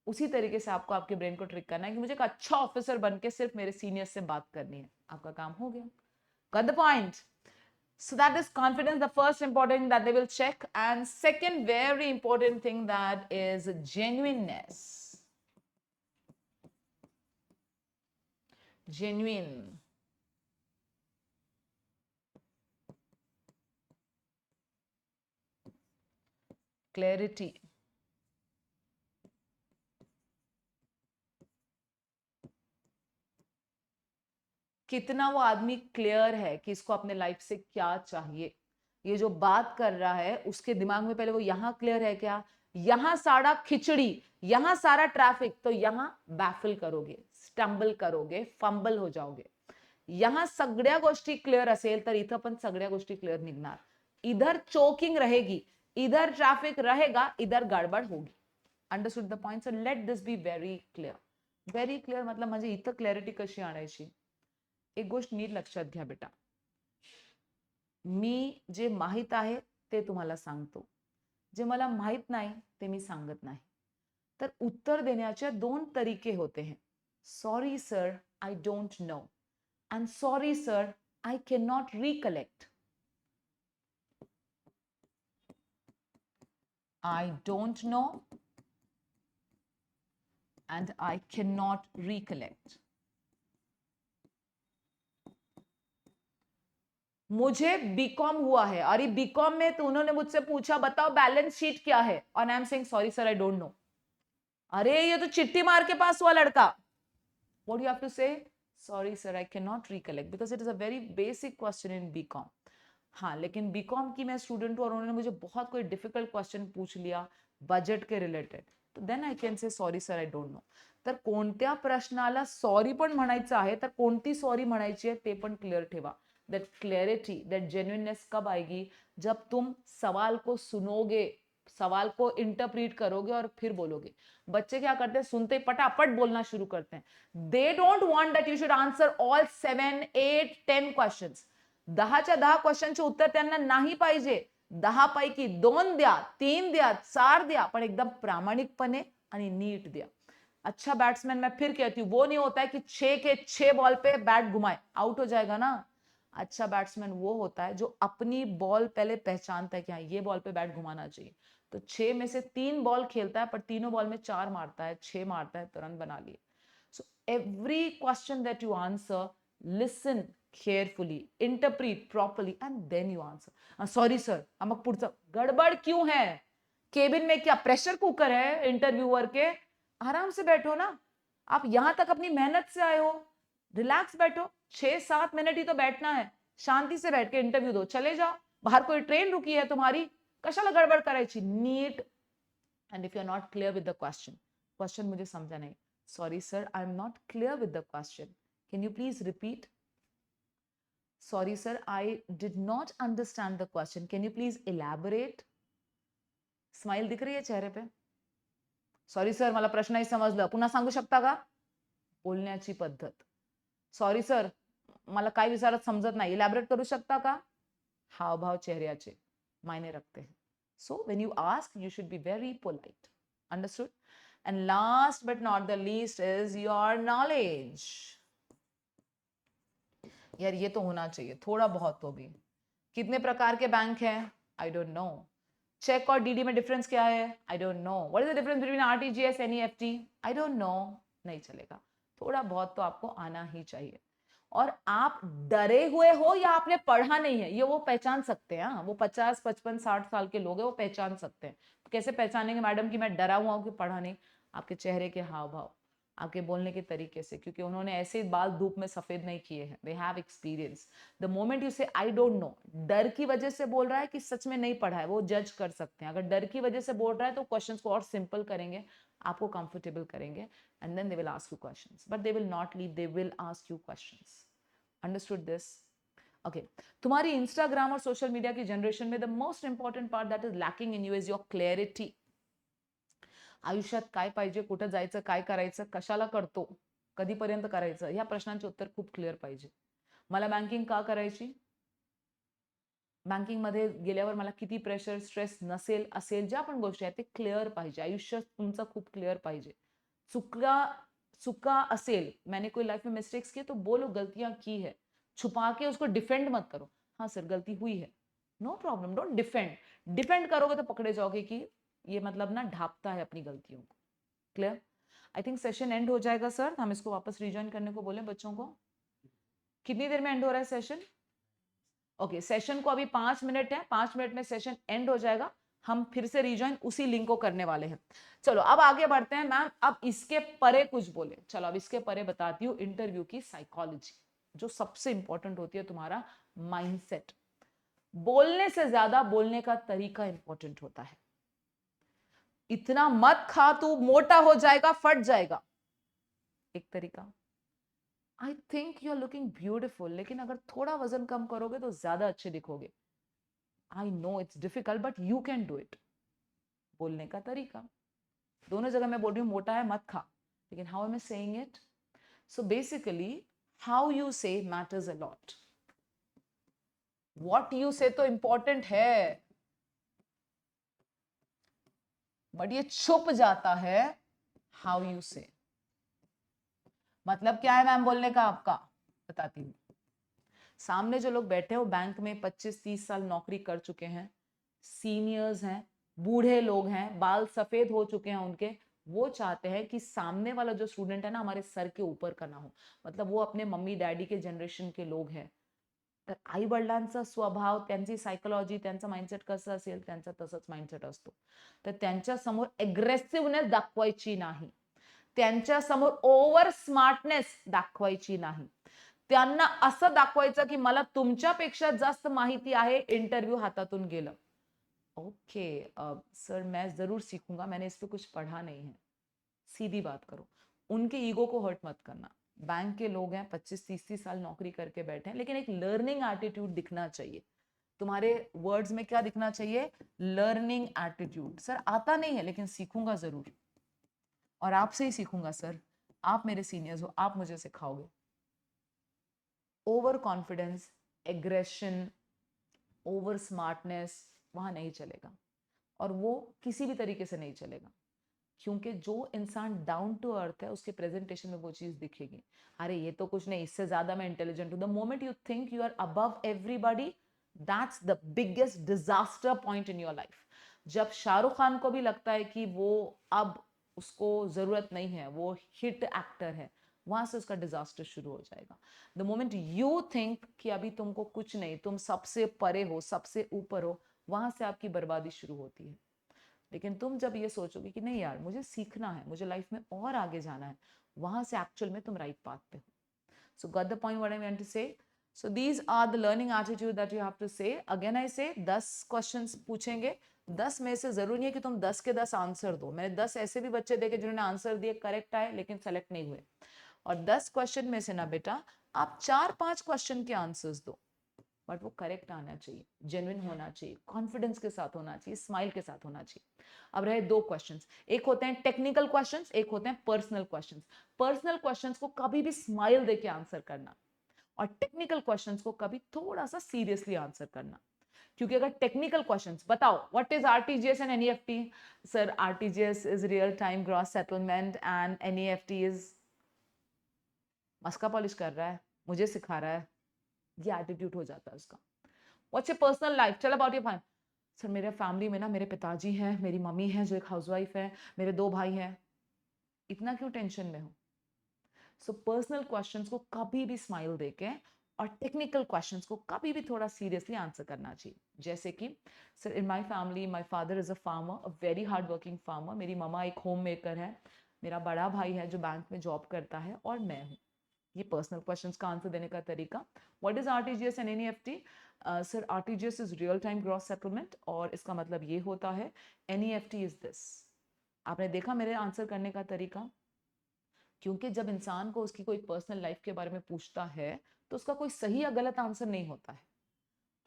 उसी तरीके से आपको आपके ब्रेन को ट्रिक करना है कि मुझे एक अच्छा ऑफिसर बन के सिर्फ मेरे सीनियर से बात करनी है. आपका काम हो गया. Got the point? So that is confidence, the first important that they will check. And second very important thing that is genuineness. Genuine. Clarity. कितना वो आदमी क्लियर है कि इसको अपने लाइफ से क्या चाहिए. ये जो बात कर रहा है उसके दिमाग में पहले वो यहां क्लियर है क्या, यहां सारा खिचड़ी, यहां सारा ट्रैफिक, तो यहां बैफल करोगे, स्टंबल करोगे, फंबल हो जाओगे. यहां सगळ्या गोष्टी क्लिअर असेल तर इथं पण सगळ्या गोष्टी क्लिअर निघणार. इधर चोकिंग रहेगी, इधर ट्रैफिक रहेगा, इधर गड़बड़ होगी. Understood the point? So let this be very clear. Very clear मतलब म्हणजे इथं क्लॅरिटी कशी आणायची. एक गोष्ट नीट लक्षात घ्या बेटा, मी जे माहित आहे ते तुम्हाला सांगतो, जे मला माहित नाही ते मी सांगत नाही. तर उत्तर देण्याचे दोन तरीके होते हैं. Sorry sir I don't no and sorry sir I cannot recollect. I don't know and I cannot recollect. मुझे बीकॉम हुआ है, अरे बीकॉम में तो उन्होंने मुझसे पूछा बताओ बैलेंस शीट क्या है, और I am saying sorry sir I don't know. अरे ये तो चिट्ठी मार के पास हुआ लड़का. What you have to say? Sorry sir I cannot recollect, because it is a very basic question in BCom. हाँ लेकिन बीकॉम की मैं स्टूडेंट हूँ और उन्होंने मुझे बहुत कोई डिफिकल्ट क्वेश्चन पूछ लिया बजट के रिलेटेड, तो then I can say sorry sir I don't know. तर कोणत्या प्रश्नाला सॉरी पण म्हणायचं आहे तर कोणती सॉरी म्हणायची आहे ते पण क्लिअर ठेवा. दैट क्लैरिटी, दैट जेन्युइननेस कब आएगी? जब तुम सवाल को सुनोगे, सवाल को इंटरप्रीट करोगे और फिर बोलोगे. बच्चे क्या करते हैं, सुनते ही फटाफट बोलना शुरू करते हैं. They don't want that you should answer all 7, 8, 10 questions. 10च्या 10 क्वेश्चनचे उत्तर त्यांना नाही पाहिजे. 10 पैकी 2 द्या, 3 द्या, 4 द्या, पण एकदम प्रामाणिकपणे आणि नीट द्या. अच्छा बैट्समैन, मैं फिर कहती हूँ, वो नहीं होता है कि 6 के 6 बॉल पे बैट घुमाए, आउट हो जाएगा ना. अच्छा बैट्समैन वो होता है जो अपनी बॉल पहले पहचानता है कि हाँ ये बॉल पे बैट घुमाना चाहिए, तो 6 में से 3 बॉल खेलता है पर तीनों बॉल में 4 मारता है, 6 मारता है तो रन बना लिए. So every question that you answer, listen carefully, interpret properly and then you answer. Sorry sir, मग पुढचं गडबड क्यों है? केबिन में क्या प्रेशर कुकर है इंटरव्यूअर के? आराम से बैठो ना, आप यहां तक अपनी मेहनत से आए हो, रिलैक्स बैठो, 6-7 मिनट ही तो बैठना है, शांति से बैठ के इंटरव्यू दो, चले जाओ। बाहर कोई ट्रेन रुकी है तुम्हारी, कशाला गडबड करायची? नीट। And if you are not clear with the question मुझे समझा नहीं, sorry sir I am not clear with the question, can you please repeat? Sorry sir I did not understand the question, can you please elaborate? Smile दिख रही है चेहरे पे? Sorry sir मला प्रश्न नाही समजलं, पुन्हा सांगू शकता का? बोलण्याची पद्धत. सॉरी सर मला काय विचारत समजत नाही, इलॅबोरेट करू शकता का? हावभाव चेहऱ्याचे मायने रखते हैं. So when you ask you should be very polite. Understood? And last but not the least is your knowledge. यार ये तो होना चाहिए थोड़ा बहुत तो भी. कितने प्रकार के बैंक हैं? आई डोंट नो. चेक और डीडी में डिफरेंस क्या है? आई don't no. What is the difference between RTGS NEFT? I don't no. नहीं चलेगा, थोड़ा बहुत तो आपको आना ही चाहिए. और आप डरे हुए हो या आपने पढ़ा नहीं है, ये वो पहचान सकते हैं. वो 50, 55, 60 साल के लोग हैं, वो पहचान सकते हैं. तो कैसे पहचानेंगे मैडम कि मैं डरा हुआ हूं कि पढ़ा नहीं? आपके चेहरे के हाव भाव, आपके बोलने के तरीके से, क्योंकि उन्होंने ऐसे बाल धूप में सफेद नहीं किए हैं. They have experience. The moment you से आई डोंट नो, डर की वजह से बोल रहा है कि सच में नहीं पढ़ा है, वो जज कर सकते हैं. अगर डर की वजह से बोल रहा है तो क्वेश्चंस को और सिंपल करेंगे, आपको कंफर्टेबल करेंगे, and then they will ask you questions. But they will not leave, they will ask you questions. Understood this? Okay. तुम्हारी इंस्टाग्राम और सोशल मीडिया की जनरेशन में the most important part that is lacking in you is your clarity. आयुष्यात काय पाहिजे, कुठं जायचं, काय करायचं, कशाला करतो, कधीपर्यंत करायचं, ह्या प्रश्नांचे उत्तर खूप क्लिअर पाहिजे. मला बँकिंग का करायची? बँकिंग मध्ये गेल्यावर मला किती प्रेशर, स्ट्रेस नसेल, असेल, ज्या पण गोष्टी आहेत ते क्लिअर पाहिजे. आयुष्य तुमचं खूप क्लिअर पाहिजे. चुका चुका असेल, मैंने कोई लाइफ में मिस्टेक्स किए तो बोलो गलतियां की है, छुपा के उसको डिफेंड मत करो. हाँ सर गलती हुई है, no problem, don't defend. Defend करोगे तो पकड़े जाओगे कि ये मतलब ना ढांपता है अपनी गलतियों को. Clear? I think session and हो जाएगा सर, हम इसको वापस रिज्वाइन करने को बोले बच्चों को. कितनी देर में एंड हो रहा है सेशन? ओके, सेशन को अभी 5 मिनट है, 5 मिनट में सेशन एंड हो जाएगा. हम फिर से रिज्वाइन उसी लिंक को करने वाले हैं. चलो अब आगे बढ़ते हैं. मैम अब इसके परे कुछ बोले. चलो अब इसके परे बताती हूँ इंटरव्यू की साइकोलॉजी, जो सबसे इंपॉर्टेंट होती है, तुम्हारा माइंडसेट. बोलने से ज्यादा बोलने का तरीका इंपॉर्टेंट होता है. इतना मत खा तू मोटा हो जाएगा, फट जाएगा, एक तरीका. I think you are looking beautiful, लेकिन अगर थोड़ा वजन कम करोगे तो ज्यादा अच्छे दिखोगे. I know it's difficult but you can do it. बोलने का तरीका दोनों जगह मैं बोल रही हूँ मोटा है मत खा, लेकिन how am I saying it? So basically how you say matters a lot. What you say तो इंपॉर्टेंट है, बट ये छुप जाता है हाउ यू से. मतलब क्या है मैम बोलने का आपका? बताती हूँ. सामने जो लोग बैठे हैं वो बैंक में 25-30 साल नौकरी कर चुके हैं, सीनियर्स हैं, बूढ़े लोग हैं, बाल सफेद हो चुके हैं उनके. वो चाहते हैं कि सामने वाला जो स्टूडेंट है ना हमारे सर के ऊपर का ना हो. मतलब वो अपने मम्मी डॅडी के जनरेशन के लोग हैं. तर आई वडिलांचा स्वभाव, त्यांची सायकोलॉजी, त्यांचा माइंडसेट कसं असेल, त्यांचा तसंच माइंडसेट असतो. तर त्यांच्या समोर एग्रेसिव्हनेस दाखवायची नाही, त्यांच्या समोर ओव्हर स्मार्टनेस दाखवायची नाही. त्यांना असं दाखवायचं की मला तुमच्यापेक्षा जास्त माहिती आहे, इंटरव्यू हातातून गेलं. ओके सर मैं जरूर सीखूंगा, मैंने इस पे कुछ पढ़ा नहीं है. सीधी बात करो, उनके ईगो को हर्ट मत करना. बैंक के लोग हैं, 25-30 साल नौकरी करके बैठे हैं, लेकिन एक लर्निंग एटीट्यूड दिखना चाहिए. तुम्हारे वर्ड्स में क्या दिखना चाहिए? Learning attitude. सर आता नहीं है लेकिन सीखूंगा जरूर, और आपसे ही सीखूंगा सर, आप मेरे सीनियर्स हो, आप मुझे सिखाओगे. Over confidence, aggression, over smartness वहां नहीं चलेगा, और वो किसी भी तरीके से नहीं चलेगा. क्योंकि जो इंसान डाउन टू अर्थ है उसके प्रेजेंटेशन में वो चीज दिखेगी. अरे ये तो कुछ नहीं, इससे ज्यादा मैं इंटेलिजेंट हूं. The moment you think you are above everybody, that's the biggest disaster point in your life. जब शाहरुख खान को भी लगता है कि वो अब उसको जरूरत नहीं है, वो हिट एक्टर है, वहां से उसका डिजास्टर शुरू हो जाएगा. द मोमेंट यू थिंक कि अभी तुमको कुछ नहीं, तुम सबसे परे हो, सबसे ऊपर हो, वहां से आपकी बर्बादी शुरू होती है. लेकिन तुम जब ये सोचोगे कि नहीं यार मुझे सीखना है, मुझे लाइफ में और आगे जाना है, वहां से एक्चुअल में तुम राइट पाथ पे हो. So got the point what I want to say. So these are the learning attitude that you have to say. Again I say 10 questions पूछेंगे, 10 में से जरूरी है कि तुम 10 के 10 आंसर दो. मैंने 10 ऐसे भी बच्चे देखे जिन्होंने आंसर दिए, करेक्ट आए, लेकिन सेलेक्ट नहीं हुए. और 10 क्वेश्चन में से ना बेटा आप 4-5 क्वेश्चन के आंसर्स दो, बट वो करेक्ट आना चाहिए, जेन्युइन होना चाहिए, कॉन्फिडेंस के साथ होना चाहिए, स्माइल के साथ होना चाहिए. अब रहे 2 क्वेश्चंस, एक होते हैं टेक्निकल क्वेश्चंस, एक होते हैं पर्सनल क्वेश्चंस. पर्सनल क्वेश्चंस को कभी भी स्माइल देके आंसर करना, और टेक्निकल क्वेश्चंस को कभी थोड़ा सा सीरियसली आंसर करना. क्योंकि अगर टेक्निकल क्वेश्चंस, बताओ what is RTGS and NEFT. Sir RTGS is real time gross settlement and NEFT is, मस्का पॉलिश कर रहा है, मुझे सिखा रहा है, ये एटीट्यूड हो जाता है उसका. What's your personal life, tell about your family. Sir मेरे फैमिली में ना मेरे पिताजी हैं, मेरी मम्मी है जो एक हाउसवाइफ है, मेरे 2 भाई हैं. इतना क्यों टेंशन में हो. सो पर्सनल क्वेश्चंस को कभी भी स्माइल देके, और टेक्निकल क्वेश्चंस को कभी भी थोड़ा सीरियसली आंसर करना चाहिए. जैसे कि sir in my family my father is a farmer, a very hard working farmer. मेरी ममा एक होम मेकर है, मेरा बड़ा भाई है जो बैंक में जॉब करता है, और मैं हूँ. ये पर्सनल क्वेश्चंस का आंसर देने का तरीका. What is RTGS and NEFT. Sir RTGS is real time gross settlement, और इसका मतलब ये होता है. NEFT is this. आपने देखा मेरे आंसर करने का तरीका. क्योंकि जब इंसान को उसकी कोई पर्सनल लाइफ के बारे में पूछता है तो उसका कोई सही या गलत आंसर नहीं होता है.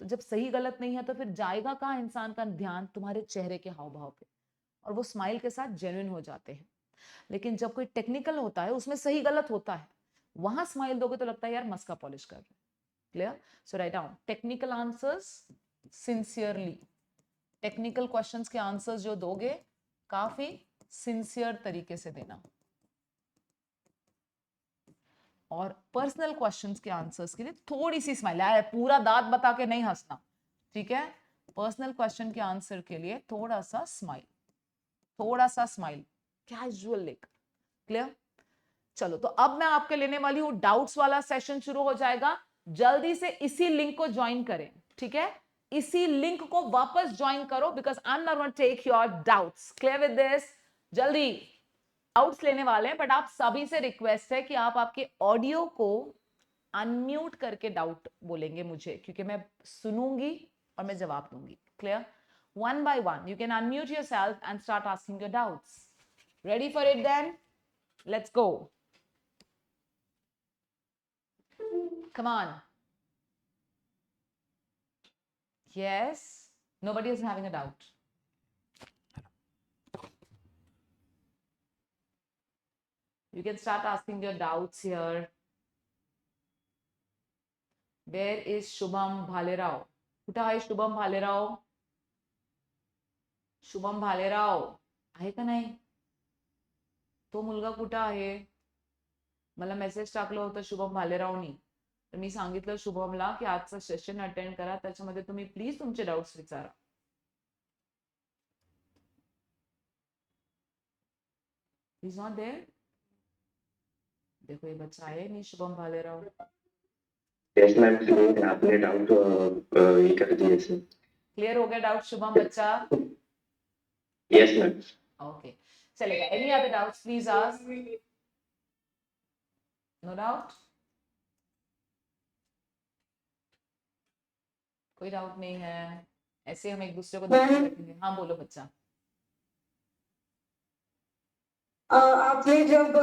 तो जब सही गलत नहीं है तो फिर जाएगा कहाँ इंसान का ध्यान, तुम्हारे चेहरे के हाव भाव पे, और वो स्माइल के साथ जेन्युइन हो जाते हैं. लेकिन जब कोई टेक्निकल होता है उसमें सही गलत होता है, वहां स्माइल दोगे तो लगता है यार मस्का पॉलिश कर रहे. Clear. So write down technical answers sincerely. Technical questions के आंसर्स जो दोगे काफी सिंसियर तरीके से देना, और पर्सनल क्वेश्चंस के आंसर्स के लिए थोड़ी सी स्माइल है, पूरा दांत बता के नहीं हंसना, ठीक है. पर्सनल क्वेश्चन के आंसर के लिए थोड़ा सा स्माइल, थोड़ा सा स्माइल, कैजुअल लिक. क्लियर. चलो तो अब मैं आपके लेने वाली हूं डाउट्स वाला सेशन शुरू हो जाएगा. जल्दी से इसी लिंक को ज्वाइन करें, ठीक है. इसी लिंक को वापस ज्वाइन करो, because I am not going to take your doubts. Clear with this. जल्दी डाउट्स लेने वाले हैं, बट आप सभी से रिक्वेस्ट है कि आप आपके ऑडियो को अनम्यूट करके डाउट बोलेंगे मुझे, क्योंकि मैं सुनूंगी और मैं जवाब दूंगी. Clear. One by one you can unmute yourself and start asking your doubts. Ready for it then. Let's go. Come on. Yes. Nobody is having a doubt. You can start asking your doubts here. Where is Shubham Bhalerao? कुठं आहे शुभम भालेराव. शुभम भालेराव आहे का नाही. तो मुलगा कुठं आहे. मला मेसेज टाकलं होतं शुभम भालेरावनी, तर मी सांगितलं शुभमला की आजचं सेशन अटेंड करा, त्याच्यामध्ये तुम्ही प्लीज तुमचे डाउट्स विचारा. He's not there. देखो ये बच्चा है नहीं Shubham Bhalerao. Yes ma'am, clear. आपने डाउट ये कर दिए सर. क्लियर हो गया डाउट शुभम बच्चा. Yes ma'am. ओके चलेगा. Any other doubts please ask. No doubt. कोई डाउट नहीं है. ऐसे हम एक दूसरे को देखते बैठेंगे. हाँ बोलो बच्चा. आपने जब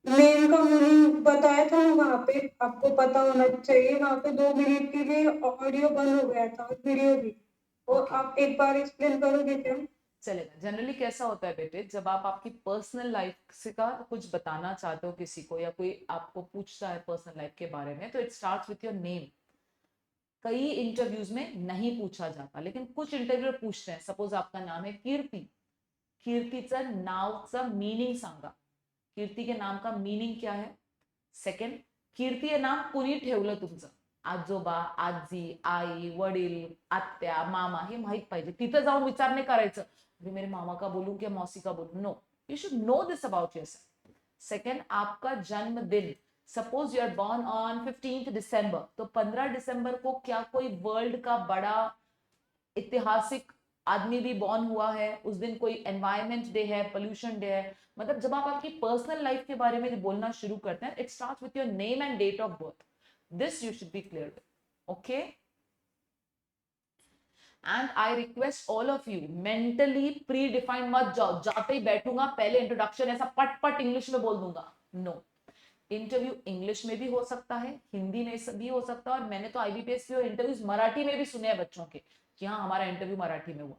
मेल का मीनिंग बताया था वहाँ पे आपको पता होना चाहिए, वहाँ पे 2 मिनट के लिए ऑडियो बंद हो गया था और वीडियो भी. वो आप एक बार एक्सप्लेन करोगे क्या. चलेगा. जनरली कैसा होता है बेटे, जब आप आपकी पर्सनल लाइफ से का कुछ बताना चाहते हो किसी को, या कोई आपको पूछता है पर्सनल लाइफ के बारे में, तो it starts with your name. कई इंटरव्यूज में नहीं पूछा जाता, लेकिन कुछ इंटरव्यू पूछते हैं. सपोज आपका नाम है कीर्ती. कीर्तीचं नावचं मीनिंग सांगा. कीर्ती के नाम का मीनिंग क्या है. सेकंड, कीर्ती हे नाम कुणी ठेवलं तुमचं. आजोबा, आजी, आई, वडील, आत्या, मामा, हे माहित पाहिजे. तिथं जाऊन विचार नाही करायचं अरे मेरे मामा का बोलूं क्या मौसी का बोलूं. No, you should know this about yourself. Second, आपका जन्मदिन. Suppose you are born on 15th December, तो 15 दिसंबर को क्या कोई वर्ल्ड का बड़ा ऐतिहासिक आदमी भी बॉर्न हुआ है, उस दिन कोई एनवायरमेंट डे है, पोल्यूशन डे है, मतलब जब आप आपकी पर्सनल लाइफ के बारे में बोलना शुरू करते हैं, it starts with your name and date of birth. This you should be clear with. Okay. And I request all of you, mentally predefined मत जाओ, जाते ही बैठूंगा पहले इंट्रोडक्शन ऐसा पट पट इंग्लिश में बोल दूंगा. नो. इंटरव्यू इंग्लिश में भी हो सकता है, हिंदी में भी हो सकता है, और मैंने तो IBPS के इंटरव्यूज मराठी में भी सुने हैं बच्चों के कि हाँ हमारा इंटरव्यू मराठी में हुआ.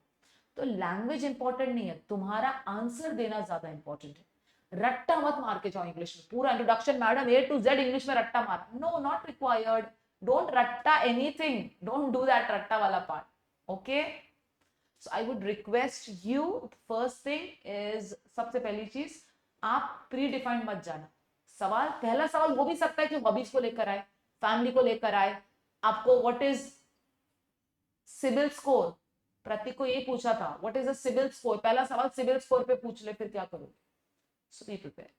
तो लैंग्वेज इंपॉर्टेंट नहीं है, तुम्हारा आंसर देना ज्यादा इंपॉर्टेंट है. रट्टा मत मार के जाओ इंग्लिश में, पूरा introduction madam A to Z English में रट्टा मार. No, not required. डोंट रट्टा एनीथिंग, डोंट डू दैट रट्टा वाला part. Okay. So I would request you, first thing is, सबसे पहली चीज, आप प्री डिफाइंड मत जाना. सवाल, पहला सवाल हो भी सकता है कि हॉबीज को लेकर आए, फैमिली को लेकर आए, आपको व्हाट इज सिबिल स्कोर. प्रतीक को ये पूछा था what is a CIBIL score, पहला सवाल सिबिल स्कोर पे पूछ ले, फिर क्या करोगे. So be prepare.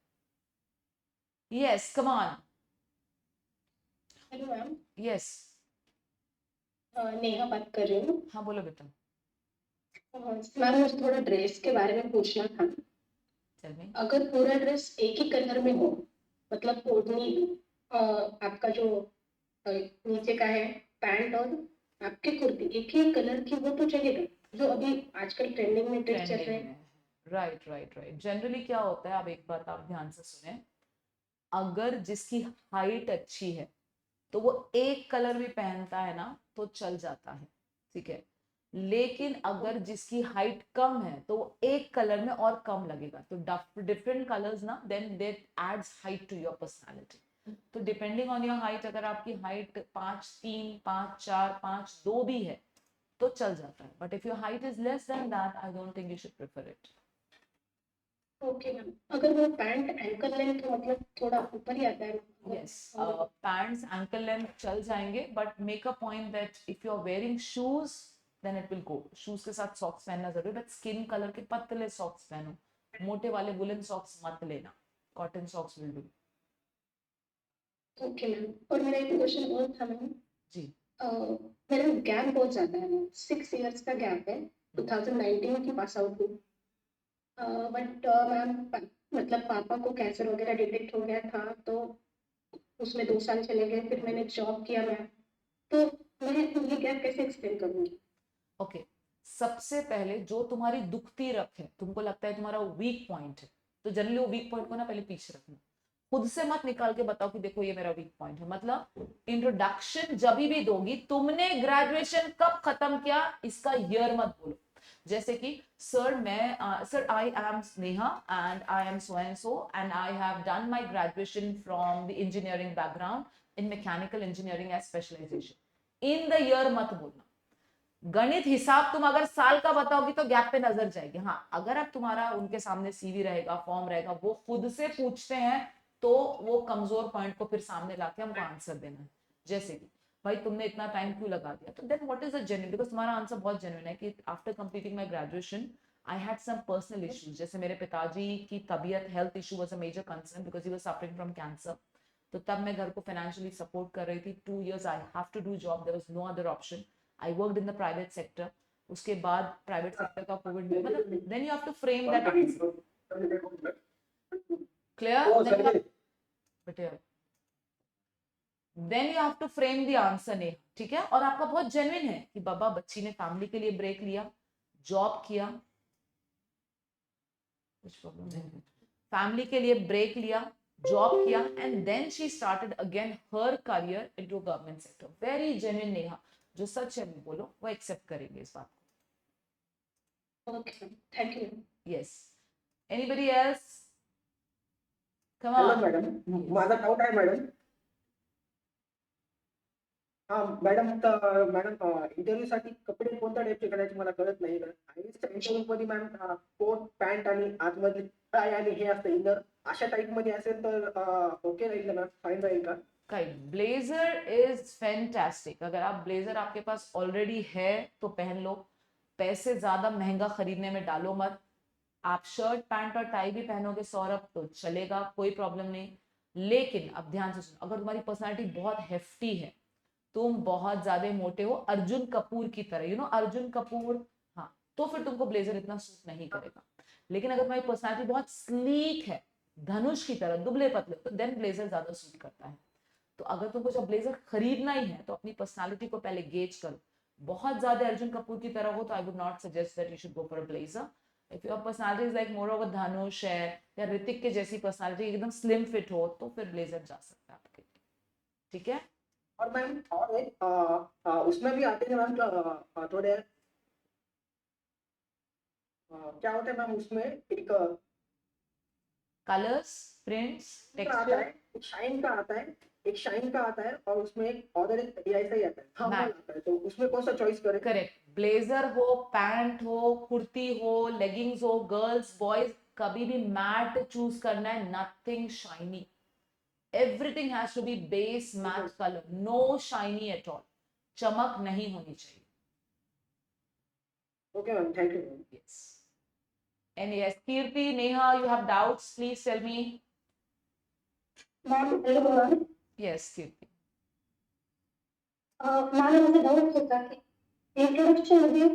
Yes, come on. Hello ma'am, yes. Neha बात कर रही हूँ. हाँ बोलो बेटा. मैम मुझे थोड़ा ड्रेस के बारे में पूछना था. Tell me. अगर पूरा ड्रेस एक ही कलर में हो, मतलब ओढ़नी, आपका जो नीचे का है पैंट और आपकी कुर्ती एक ही कलर की हो तो चलेगा, जो अभी आजकल ट्रेंडिंग में ड्रेस चल रहे हैं. Right right right. जनरली क्या होता है, अब एक बात आप ध्यान से सुने, अगर जिसकी हाइट अच्छी है तो वो एक कलर भी पहनता है ना तो चल जाता है, ठीक है. लेकिन अगर जिसकी हाइट कम है तो वो एक कलर में और कम लगेगा, तो डिफरेंट कलर्स ना, then that adds height to your personality. तो डिपेंडिंग ऑन योर हाइट, अगर आपकी हाइट 5'3", 5'4", 5'2" भी है तो चल जाता है, but if your height is less than that, I don't think you should prefer it. Okay ma'am, अगर वो पैंट एंकल लेंथ मतलब थोड़ा ऊपर ही आता है. Yes, pants ankle length चल जाएंगे, but make a point that if you are wearing shoes, then it will go. Shoes के साथ socks पहनना जरूरी, but skin color के पतले socks पहनो, मोटे वाले woolen socks मत लेना, cotton socks will do. Okay ma'am, और मेरा एक क्वेश्चन और था मैम. जी. मेरा गैप बहुत ज्यादा है मैम, 6 इयर्स का गैप है. 2019 की पास आउट हूँ, बट मैम मतलब पापा को कैंसर वगैरह डिटेक्ट हो गया था, तो उसमें 2 साल चले गए. फिर मैंने जॉब किया मैम, तो मैं ये गैप कैसे एक्सप्लेन करूँगी. Okay. सबसे पहले जो तुम्हारी दुखती रख है, तुमको लगता है तुम्हारा वीक पॉइंट है, तो जनरली वो वीक पॉइंट को ना पहले पीछे रखना. खुद से मत निकाल के बताओ कि देखो ये मेरा वीक पॉइंट है. मतलब इंट्रोडक्शन जब भी दोगी, तुमने ग्रेजुएशन कब खत्म किया इसका ईयर मत बोलो. जैसे कि sir I am Sneha and I am so and so and I have done my graduation from the engineering background in mechanical engineering as specialisation. In the year मत बोलना. गणित हिसाब तुम अगर साल का बताओगी तो गैप पे नजर जाएगी. हाँ, अगर अब तुम्हारा उनके सामने CV रहेगा, फॉर्म रहेगा, वो खुद से पूछते हैं तो वो कमजोर पॉइंट को फिर सामने लाके हमको आंसर देना है. जैसे कि भाई तुमने इतना टाइम क्यों लगा दिया, तो then what is the genuine, because तुम्हारा आंसर बहुत जेन्युइन है कि after completing my graduation I had some personal issues. जैसे मेरे पिताजी की तबीयत, health issue was a major concern because he was suffering from cancer. तो तब मैं घर को फाइनेंशियली सपोर्ट कर रही थी. 2 years I have to do job, there was no other option. I worked in the private sector. उसके बाद प्राइवेट सेक्टर का कोविड में, मतलब then you have to frame that answer. Clear? Then you have to frame the answer ने, ठीक है. और आपका बहुत जेन्युइन है कि बाबा बच्ची ने फैमिली के लिए ब्रेक लिया, जॉब किया, कुछ प्रॉब्लम नहीं, फैमिली के लिए ब्रेक लिया, जॉब किया, and then she started again her career into government sector. Very genuine Neha. जो सच है वो बोलो, वो एक्सेप्ट करेंगे इस बात को. Okay, thank you. Yes. Anybody else? Come hello on. Madam, माझा डाऊट आहे मॅडम. हा मॅडम, तर मॅडम इंटरव्ह्यू साठी कपडे कोणत्या टाईपचे घालायचे मला कळत नाही. इंटरव्ह्यू मध्ये मॅम कोट पॅन्ट आणि आतमध्ये टाय आणि हे असतं इनर, अशा टाईप मध्ये असेल तर ओके राहील का मॅम, फाईन राहील का. Blazer is fantastic. अगर आप ब्लेजर आपके पास ऑलरेडी है तो पहन लो. पैसे ज्यादा महंगा खरीदने में डालो मत. आप शर्ट पैंट और टाई भी पहनोगे सौरभ तो चलेगा, कोई प्रॉब्लम नहीं. लेकिन अब ध्यान से सुनो, अगर तुम्हारी पर्सनालिटी बहुत हेफ्टी है, तुम बहुत ज्यादा मोटे हो, अर्जुन कपूर की तरह, यू नो अर्जुन कपूर, हाँ, तो फिर तुमको ब्लेजर इतना सूट नहीं करेगा। लेकिन अगर तुम्हारी पर्सनालिटी बहुत स्लीक है, धनुष की तरह दुबले पतले, तो देन ब्लेजर ज्यादा सूट करता है। तो अगर तुमको जब ब्लेजर खरीदना ही है तो अपनी पर्सनालिटी को पहले गेज करो। बहुत ज्यादा अर्जुन कपूर की तरह हो तो I would not suggest that you should go for a blazer. If your personality is like more of a Dhanush है या ऋतिक के जैसी पर्सनालिटी एकदम स्लिम फिट हो, तो फिर ब्लेजर जा सकता है आपके लिए। ठीक है। और मैम और एक उसमें भी आते हैं मैम थोड़े क्या होता है मैम उसमें एक कलर्स, प्रिंट्स, आता टेक्सचर। है, एक शाइन का आता है, एक शाइन का आता है और उसमें एक और एक ऐसा ही आता है, हाँ मैट। आता है। तो उसमें कौन सा चॉइस करें? करेक्ट। ब्लेजर हो, पैंट हो, कुर्ती हो, लेगिंग्स हो, गर्ल्स बॉयज, कभी भी मैट चूज करना है, nothing shiny. Everything has to be base matte colour, no shiny at all, चमक नहीं होनी चाहिए। Okay ma'am, thank you ma'am. Yes. And yes, Kirti, Neha, you have doubts, please tell me. Ma'am hello ma'am. Yes, Kirti. Ma'am मुझे doubt होता कि introduction मध्ये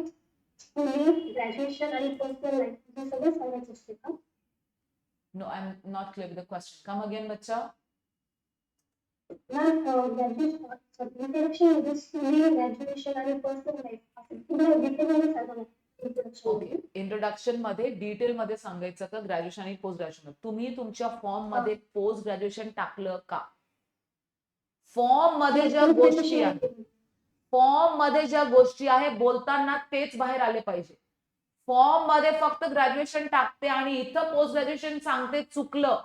schooling, graduation आणि personal life हे सगळं सांगायचं असते का? No, I'm not clear with the question. Come again, बच्चा. मॅम ग्रॅज्युएशन इंट्रोडक्शन मध्ये स्कूलिंग, ग्रॅज्युएशन आणि पर्सनल लाईफ असं पूर्ण डिटेलमध्ये सांगा ना इंट्रोडक्शन ओके. मध्ये. इंट्रोडक्शन मध्ये डिटेल मध्ये सांगायचं का ग्रॅज्युएशन आणि पोस्ट ग्रॅज्युएशन? तुम्ही तुमच्या फॉर्म मध्ये पोस्ट ग्रॅज्युएशन टाकलं का? फॉर्म मध्ये ज्या गोष्टी आहेत, फॉर्म मध्ये ज्या गोष्टी आहे बोलताना तेच बाहेर आले पाहिजे. फॉर्म मध्ये फक्त ग्रॅज्युएशन टाकते आणि इथं पोस्ट ग्रॅज्युएशन सांगते, चुकलं.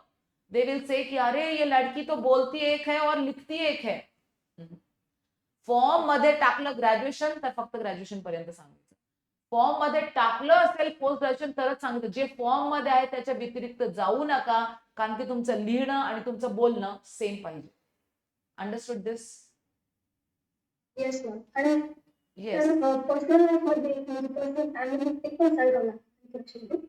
दे विल से कि अरे ये लड़की तो बोलती एक है और लिखती एक है. फॉर्म मध्ये टाकलं ग्रॅज्युएशन तर फक्त ग्रॅज्युएशन पर्यंत सांगायचं. फॉर्म मध्ये टाकलं असेल पोस्ट ग्रॅज्युएशन तरच सांगितलं. जे फॉर्म मध्ये आहे त्याच्या व्यतिरिक्त जाऊ नका, कारण की तुमचं लिहिणं आणि तुमचं बोलणं सेम पाहिजे. Understood this? Yes ma'am. आणि येस. पर्सनल लाईफ मध्ये पर्सनल फॅमिली ते पण सांगा ना इंट्रोडक्शन मध्ये.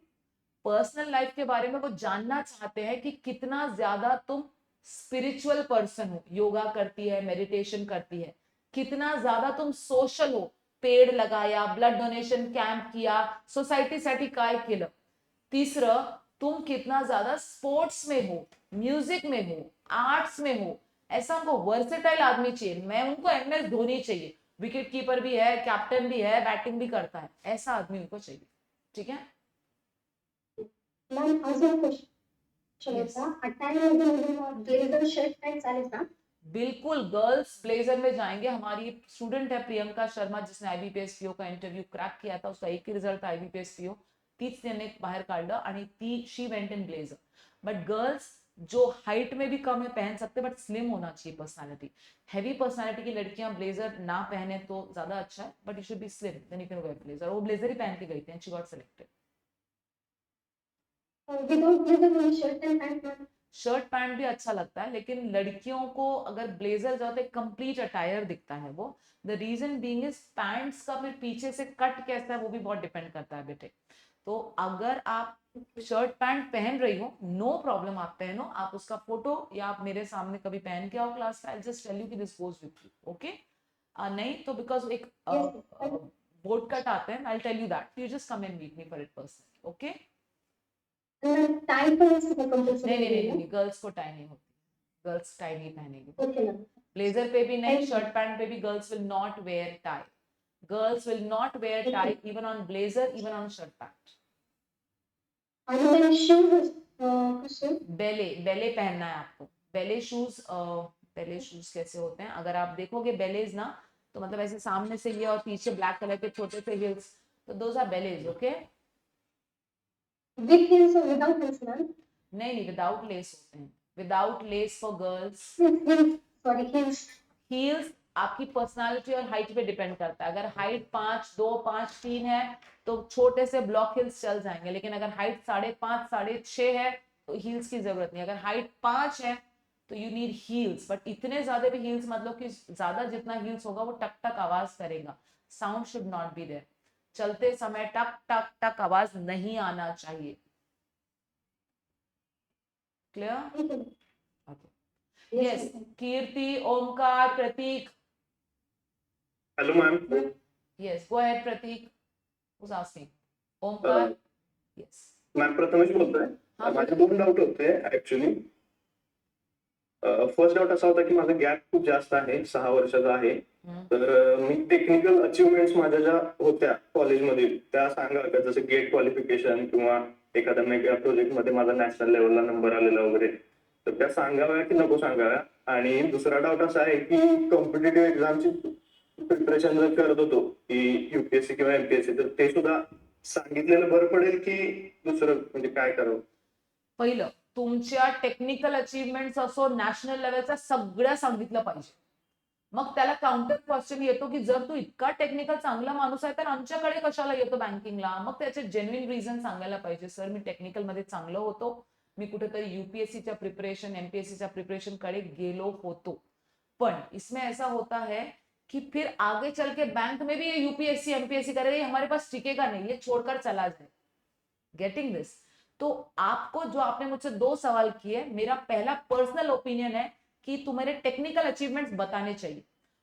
पर्सनल लाइफ के बारे में वो जानना चाहते हैं कि कितना ज्यादा तुम स्पिरिचुअल पर्सन हो, योगा करती है, मेडिटेशन करती है, कितना ज्यादा तुम सोशल हो, पेड़ लगाया, ब्लड डोनेशन कैंप किया, सोसायटीसाठी काय केलं. तीसरं, तुम कितना ज्यादा स्पोर्ट्स में हो, म्यूजिक में हो, आर्ट्स में हो. ऐसा हमको वर्सेटाइल आदमी चाहिए. मैं उनको MS धोनी चाहिए, विकेट कीपर भी है, कैप्टन भी है, बैटिंग भी करता है, ऐसा आदमी उनको चाहिए. ठीक है. मॅम अजून क्वेश्चन Yes. होता अटायर मध्ये ब्लेझर शर्ट पॅन्ट चालेल का? बिल्कुल. गर्ल्स ब्लेजर में जाएंगे. हमारी स्टूडेंट है प्रियंका शर्मा, जिसने IBPS PO का इंटरव्यू क्रॅक किया था. उसका एक ही रिझल्ट था IBPS PO. तीच त्याने बाहेर काढलं आणि ती she went in blazer. But girls जो हाइट में भी कम है पहन सकते, बट स्लिम होना चाहिए पर्सनालिटी. हैवी पर्सनालिटी की लड़कियां ब्लेजर ना पहने तो ज्यादा अच्छा है, but you should be slim, then you can wear blazer. वो ब्लेजर ही पहन के गई थी and she got selected. Without blazer shirt and pant ma'am. Shirt pant भी अच्छा लगता है, लेकिन लड़कियों को अगर ब्लेजर ज्यादा कंप्लीट अटायर दिखता है वो. The reason being is pants का फिर पीछे से कट कैसा है वो भी बहुत डिपेंड करता है बेटे. तो अगर आप शर्ट पैंट पहन रही हो, नो प्रॉब्लम, आप पहनो. आप उसका फोटो या आप मेरे सामने कभी पहन के आओ क्लास में, आई जस्ट टेल यू कि this goes with you. Okay. नहीं तो बिकॉज एक बोर्ड कट आते हैं, I tell you that, you just come and meet me for it personally. Okay. Tie पण असते का कंपल्सरी? नहीं, गर्ल्स को टाई नहीं होती. गर्ल्स टाई नहीं पहनेगी. Okay ma'am. ब्लेजर पे भी नहीं, Thank you. शर्ट पैंट पे भी girls will not wear tie. Girls will not wear tie even on blazer, even on shirt pant. आणि शूज कसे? बेले पहनना है आपको. बेले शूज कैसे होते हैं, अगर आप देखोगे बेलेज ना, तो मतलब ऐसे सामने से ये और पीछे ब्लैक कलर के छोटे से हील्स, तो those are bellies. Okay. With heels और विदाउट हिल्स मैम? नहीं, विदाउट लेस होते हैं. Without lace for girls. Sorry heels. Heels आपकी पर्सनालिटी और हाइट पे डिपेंड करता है. अगर हाइट 5'2", 5'3" है तो छोटे से ब्लॉक हील्स चल जाएंगे, लेकिन अगर हाइट 5.5, 6.5 है तो हील्स की जरूरत नहीं. अगर हाइट 5 है तो यू नीड हील्स, बट इतने ज्यादा भी हील्स मतलब कि ज्यादा जितना हील्स होगा वो टक टक आवाज करेगा. Sound should not be there. चलते समय टक टक टक आवाज नहीं आना चाहिए. Clear? Yes. Kirti, Omkar, Pratik. Hello, ma'am. Yes, go ahead, Pratik. Who's asking? Omkar, yes, ma'am Prathamesh बोलतोय. हा माझे बोला. 2 डाऊट होते ऍक्च्युली. फर्स्ट डाऊट असा होता की माझा गॅप खूप जास्त आहे, 6 वर्षाचा आहे. हम्म. तर मी टेक्निकल अचिव्हमेंट्स माझ्या ज्या होत्या कॉलेजमधील त्या सांगा का, जसं गेट क्वालिफिकेशन किंवा एखाद्या मेगा प्रोजेक्ट मध्ये माझा नॅशनल लेवलला नंबर आलेला वगैरे, तर त्या सांगाव्या की नको सांगाव्या? आणि दुसरा डाऊट असा आहे की कॉम्पिटेटिव्ह एक्झामची प्रिपरेशन जर करत होतो की युपीएससी किंवा एमपीएससी, तर ते सुद्धा सांगितलेलं बरं पडेल की दुसरं म्हणजे काय करावं? पहिलं, तुमच्या टेक्निकल अचीवमेंट असो, नॅशनल लेवलचा सगळ्या सांगितलं पाहिजे. मग त्याला काउंटर क्वेश्चन येतो की जर तू इतका टेक्निकल चांगला माणूस आहे तर आमच्याकडे कशाला येतो बँकिंगला? मग त्याचे जेन्युइन रिझन सांगायला पाहिजे. सर, मी टेक्निकल मध्ये चांगलं होतो, मी कुठेतरी यूपीएससीच्या प्रिपरेशन, एमपीएससीच्या प्रिपरेशन कडे गेलो होतो, पण इसमें ऐसा होता है कि फिर आगे चल के बैंक में भी ये यूपीएससी एमपीएससी करेगा, ये हमारे पास टिकेगा नहीं, ये छोड़कर चला जाए. Getting this? तो आपको, जो आपने मुझसे 2 सवाल किए, मेरा पहला पर्सनल ओपिनियन है की तुम्हारे टेक्निकल अचीवमेंट्स बताने चाहिए.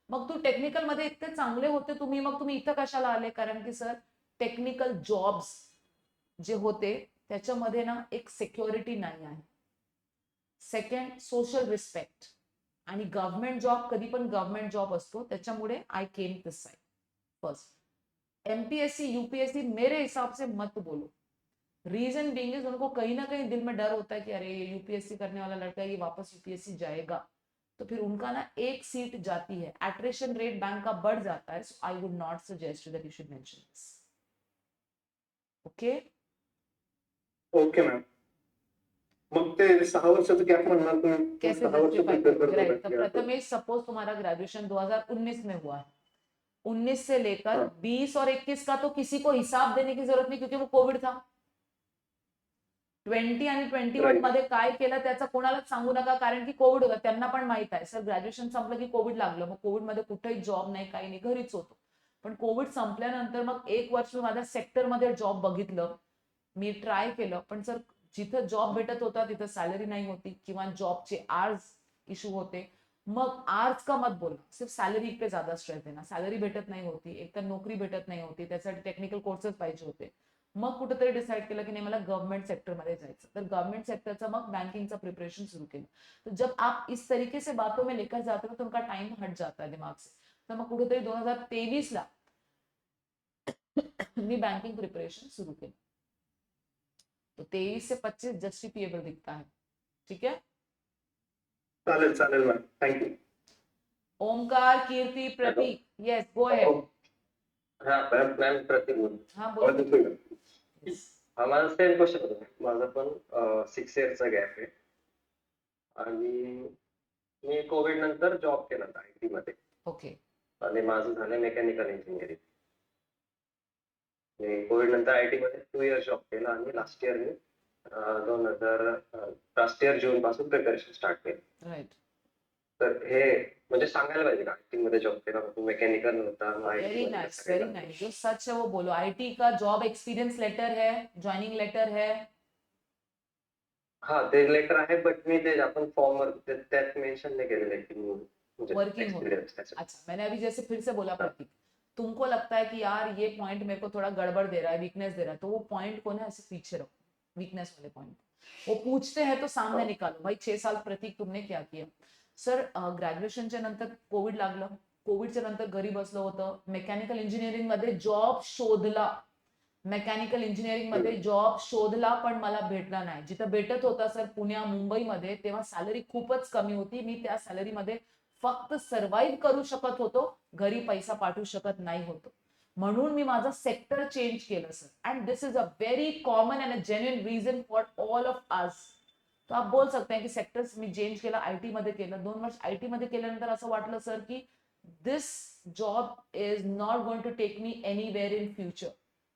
मग तू टेक्निकल मध्ये इतके चांगले होते तुम्ही, मग तुम्ही इथं कशाला आले? कारण की सर, टेक्निकल जॉब्स जे होते त्याच्यामध्ये ना एक सिक्युरिटी नाही आहे. सेकंड, सोशल रिस्पेक्ट, आणि गव्हर्नमेंट जॉब कधी पण गव्हर्नमेंट जॉब असतो, त्याच्यामुळे I came this side. First, MPSC UPSC मेरे हिसाब से मत बोलो. रीजन बीइंग इज, उनको कहीं ना कहीं दिल में डर होता है कि अरे ये यूपीएससी करने वाला लड़का है, ये वापस यूपीएससी जाएगा, तो फिर उनका ना एक सीट जाती है, एट्रिशन रेट बैंक का बढ़ जाता है. So I would not suggest that you should mention this. Okay? Okay ma'am. मग ते 6 वर्षाचं गॅप म्हणणार तुम्ही, कैसे 6 वर्ष जस्टिफाई प्रिपेअर करोगे? राइट. करतो तो का? प्रथमेश, सपोज तुम्हारा ग्रेजुएशन 2019 में हुआ है, 19 से लेकर हाँ. 20 और 21 का तो किसी को हिसाब देने की जरूरत नहीं, क्योंकि वो कोविड था. 20 आणि 21 Right. मध्ये काय केलं त्याचं कोणालाच सांगू नका, कारण की कोविड होतं, त्यांना पण माहित आहे. सर, ग्रॅज्युएशन संपलं की कोविड लागलं, मग कोविड मध्ये कुठेही जॉब नाही, काही नाही, घरीच होतो. पण कोविड संपल्यानंतर मग 1 वर्ष माझ्या सेक्टरमध्ये जॉब बघितलं, मी ट्राय केलं, पण सर जिथं जॉब भेटत होता तिथं सॅलरी नाही होती, किंवा जॉबचे आर्स इशू होते. मग आर्स का मत बोला, सिर्फ सॅलरी पे ज्यादा स्ट्रेस देना. सॅलरी भेटत नाही होती, एकतर नोकरी भेटत नाही होती, त्यासाठी टेक्निकल कोर्सेस पाहिजे होते. मग कुठेतरी डिसाइड केलं की नाही, मला गवर्नमेंट सेक्टरमध्ये जायचं. तर गवर्नमेंट सेक्टरचं मग बँकिंगचं प्रिपरेशन सुरू केलं. तर जब आप इस तरीके से बातों में लेकर जाते हो तो उनका टाइम हट जाता है दिमाग से. तर मग कुठेतरी 2023 ला मी बँकिंग प्रिपरेशन सुरू केलं. तो 23 से 25 जस्टिफिएबल दिखता है. ठीक है? चालेल चालेल मॅम, थँक्यू. ओमकार, कीर्ती, प्रतीक, येस, गो अहेड. हा मॅम प्रतीक बोल. हा, आवाज बोल. येतोय का? Yes. माझा सेम क्वेश्चन होता. माझा पण 6 इयरचा गॅप आहे आणि मी कोविड नंतर जॉब केला होता आयटी मध्ये, ओके. आणि माझं झालं मेकॅनिकल इंजिनिअरिंग. मी कोविड नंतर आयटी मध्ये 2 इयर जॉब केला आणि लास्ट इयर मी लास्ट इयर जून पासून प्रिपरेशन स्टार्ट केलं. राइट. तर हे म्हणजे सांगायला पाहिजे का आयटी मध्ये जॉब केला, मेकॅनिकल होता, वेरी नाइस, वेरी नाइस. जो सच है वो बोलो. आईटी का जॉब एक्सपीरियंस लेटर है, ज्वाइनिंग लेटर है. हा ते लेटर आहे, बट मी ते आपण फॉर्मवर त्यात मेन्शन नहीं केलेलं आहे की म्हणजे वर्किंग हो. experience त्याचं. अच्छा, मैंने अभी जैसे फिर से बोला प्रतीक, तुमको लगता है कि यार ये पॉइंट मेरे को थोड़ा गड़बड़ दे रहा है, वीकनेस दे रहा है, तो वो पॉइंट को ना ऐसे पीछे रखो, वीकनेस वाले पॉइंट. वो पूछते हैं तो सामने निकालो. भाई 6 साल प्रतीक तुमने क्या किया? सर, ग्रॅज्युएशनच्या नंतर कोविड लागलं, कोविडच्या नंतर घरी बसलो होतं, मेकॅनिकल इंजिनिअरिंग मध्ये जॉब शोधला, मेकॅनिकल इंजिनिअरिंग मध्ये जॉब शोधला, पण मला भेटला नाही. जिथं भेटत होता सर पुण्या मुंबईमध्ये, तेव्हा सॅलरी खूपच कमी होती. मी त्या सॅलरीमध्ये फक्त सर्व्हाइव्ह करू शकत होतो, घरी पैसा पाठवू शकत नाही होतो. म्हणून मी माझं सेक्टर चेंज केलं sir. And this is a very common and a genuine reason for all of us. तो आप बोल सकते हैं की सेक्टर्स मी चेंज केलं, आयटी मध्ये केलं. 2 वर्ष आयटी मध्ये केल्यानंतर असं वाटलं सर की this job is not going to take me anywhere in future.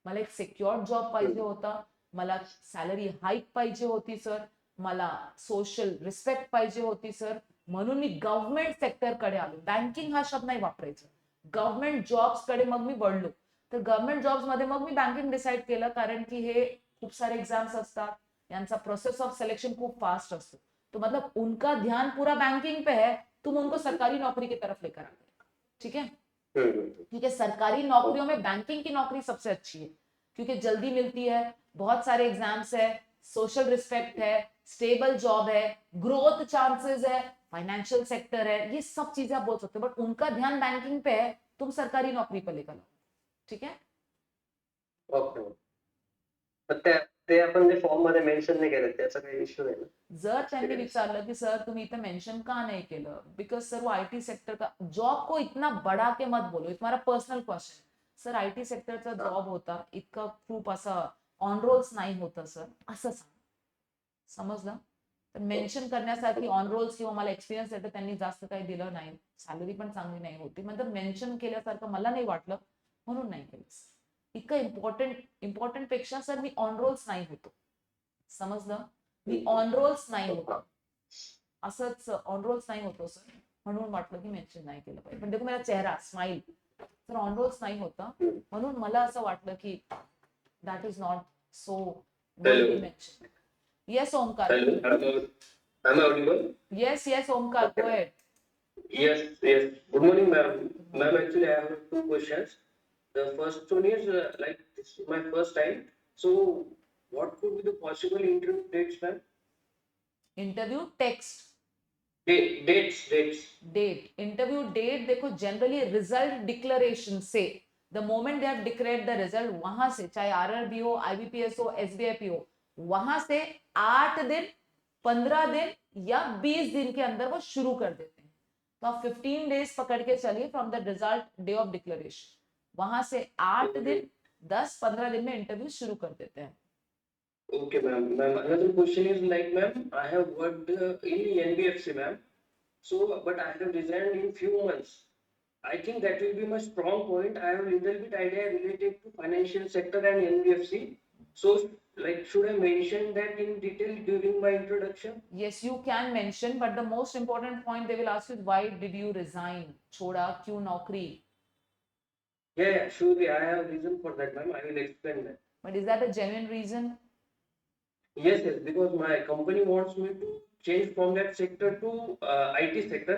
मला एक सिक्युअर जॉब पाहिजे होता, मला सॅलरी हाईक पाहिजे होती सर, मला सोशल रिस्पेक्ट पाहिजे होती सर. म्हणून मी गव्हर्नमेंट सेक्टर कडे आलो. बँकिंग हा शब्द नाही वापरायचा, गव्हर्नमेंट जॉब्स कडे मग मी वळलो. तर गव्हर्नमेंट जॉब्स मध्ये मग मी बँकिंग डिसाइड केलं, कारण की हे खूप सारे एग्जाम्स असतात, यांचा प्रोसेस ऑफ सिलेक्शन खूप फास्ट असतो. तो मतलब उनका ध्यान पूरा बैंकिंग पे है, तुम उनको सरकारी नौकरी की तरफ लेकर आते. ठीक है? क्योंकि सरकारी नौकरियों में बैंकिंग की नौकरी सबसे अच्छी है. क्योंकि जल्दी मिलती है, बहुत सारे एग्जाम्स है, सोशल रिस्पेक्ट है, स्टेबल जॉब है, ग्रोथ चांसेस है, फाइनेंशियल सेक्टर है, ये सब चीजें आप बोल सकते हो, बट उनका ध्यान बैंकिंग पे है, तुम सरकारी नौकरी पर लेकर लो. ठीक है. ओके. तर ते आपण जे फॉर्म मध्ये मेन्शन नाही केलं त्याचा काही इश्यू नाही ना. जर त्यांनी विचारलं की सर तुम्ही इथं मेंशन का नहीं केलं, बिकॉज सर वो आईटी सेक्टर का जॉब को इतना बढ़ा के मत बोलो, ये तुम्हारा पर्सनल क्वेश्चन. सर आईटी सेक्टरचा जॉब होता, इतका खूप असा ऑन रोल्स नाही होतं सर, असं सांग. समजलं. तर मेन्शन करण्यासाठी ऑन रोल्स किंवा मला एक्सपिरियन्स येतं त्यांनी जास्त काही दिलं नाही, सॅलरी पण चांगली नाही होती, म्हणजे मेन्शन केल्यासारखं मला नाही वाटलं म्हणून नाही केलं. इतकं इम्पॉर्टंट पेक्षा सर मी ऑन रोल्स नाही होतो. समजलं. मी ऑन रोल्स नाही होतो, असंच ऑन रोल्स नाही होतो सर, म्हणून वाटलं की मेन्शन नाही केलं पाहिजे. पण देखो मेरा चेहरा स्माइल, तर ऑन रोल्स नाही होता, म्हणून मला असं वाटलं की that is not so mention. Yes Omkar. Hello, am I audible? Yes Omkar, go ahead. Yes, yes. Good morning, ma'am. Ma'am, Ma'am, actually, I have two questions. The first one is like this is my first time. So, what could be the possible interview dates, ma'am? Interview text Dates. Date. Interview date देखो generally result declaration से, the moment they have declared the result, वहां से चाहे RRB हो, IBPS हो, एसबीआईपी हो, वहां से 8 दिन, 15 दिन या 20 दिन के अंदर वो शुरू कर देते हैं. तो आप 15 डेज पकड़ के चलिए from the result day of declaration, वहां से 8 दिन, 10-15 दिन में इंटरव्यू शुरू कर देते हैं. Okay, ma'am. Ma'am, another question is like, ma'am, I have worked in NBFC, ma'am. So, but I have resigned in few months. I think that will be my strong point. I have little bit idea related to financial sector and NBFC. So, like, should I mention that in detail during my introduction? Yes, you can mention, but the most important point they will ask you is why did you resign? छोड़ा क्यों नौकरी? Yeah, surely I have reason for that, ma'am. I will explain that. But is that a genuine reason? Yes, because my company wants me to change from that sector to IT sector.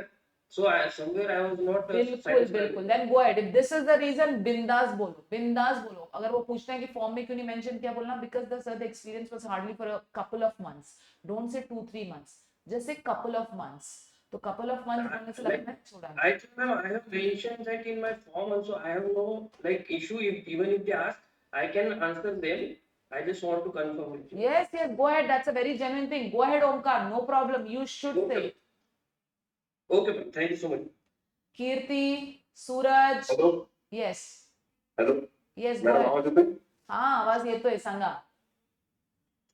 So somewhere I was not बिल्कुल satisfied. बिल्कुल. Then go ahead. If this is the reason, बिंदास बोलो, बिंदास बोलो. अगर वो पूछते हैं कि फॉर्म में क्यों नहीं मेंशन किया, बोलना because the experience was hardly for a couple of months. Don't say 2-3 months. Just say couple of months. तो couple of months बोलने से लगता है छोड़ा है. I think, ma'am, I have mentioned that in my form also. I have no like issue if even if they ask, I can answer them. I just want to confirm with you. Yes, go ahead. That's a very genuine thing. Go ahead, Omkar. No problem. You should say. Okay, ma'am. Thank you so much. Kirti, Suraj. Hello Yes. Hello Yes, go madam ahead. आवाज येतोय? हा, आवाज येतोय, सांगा.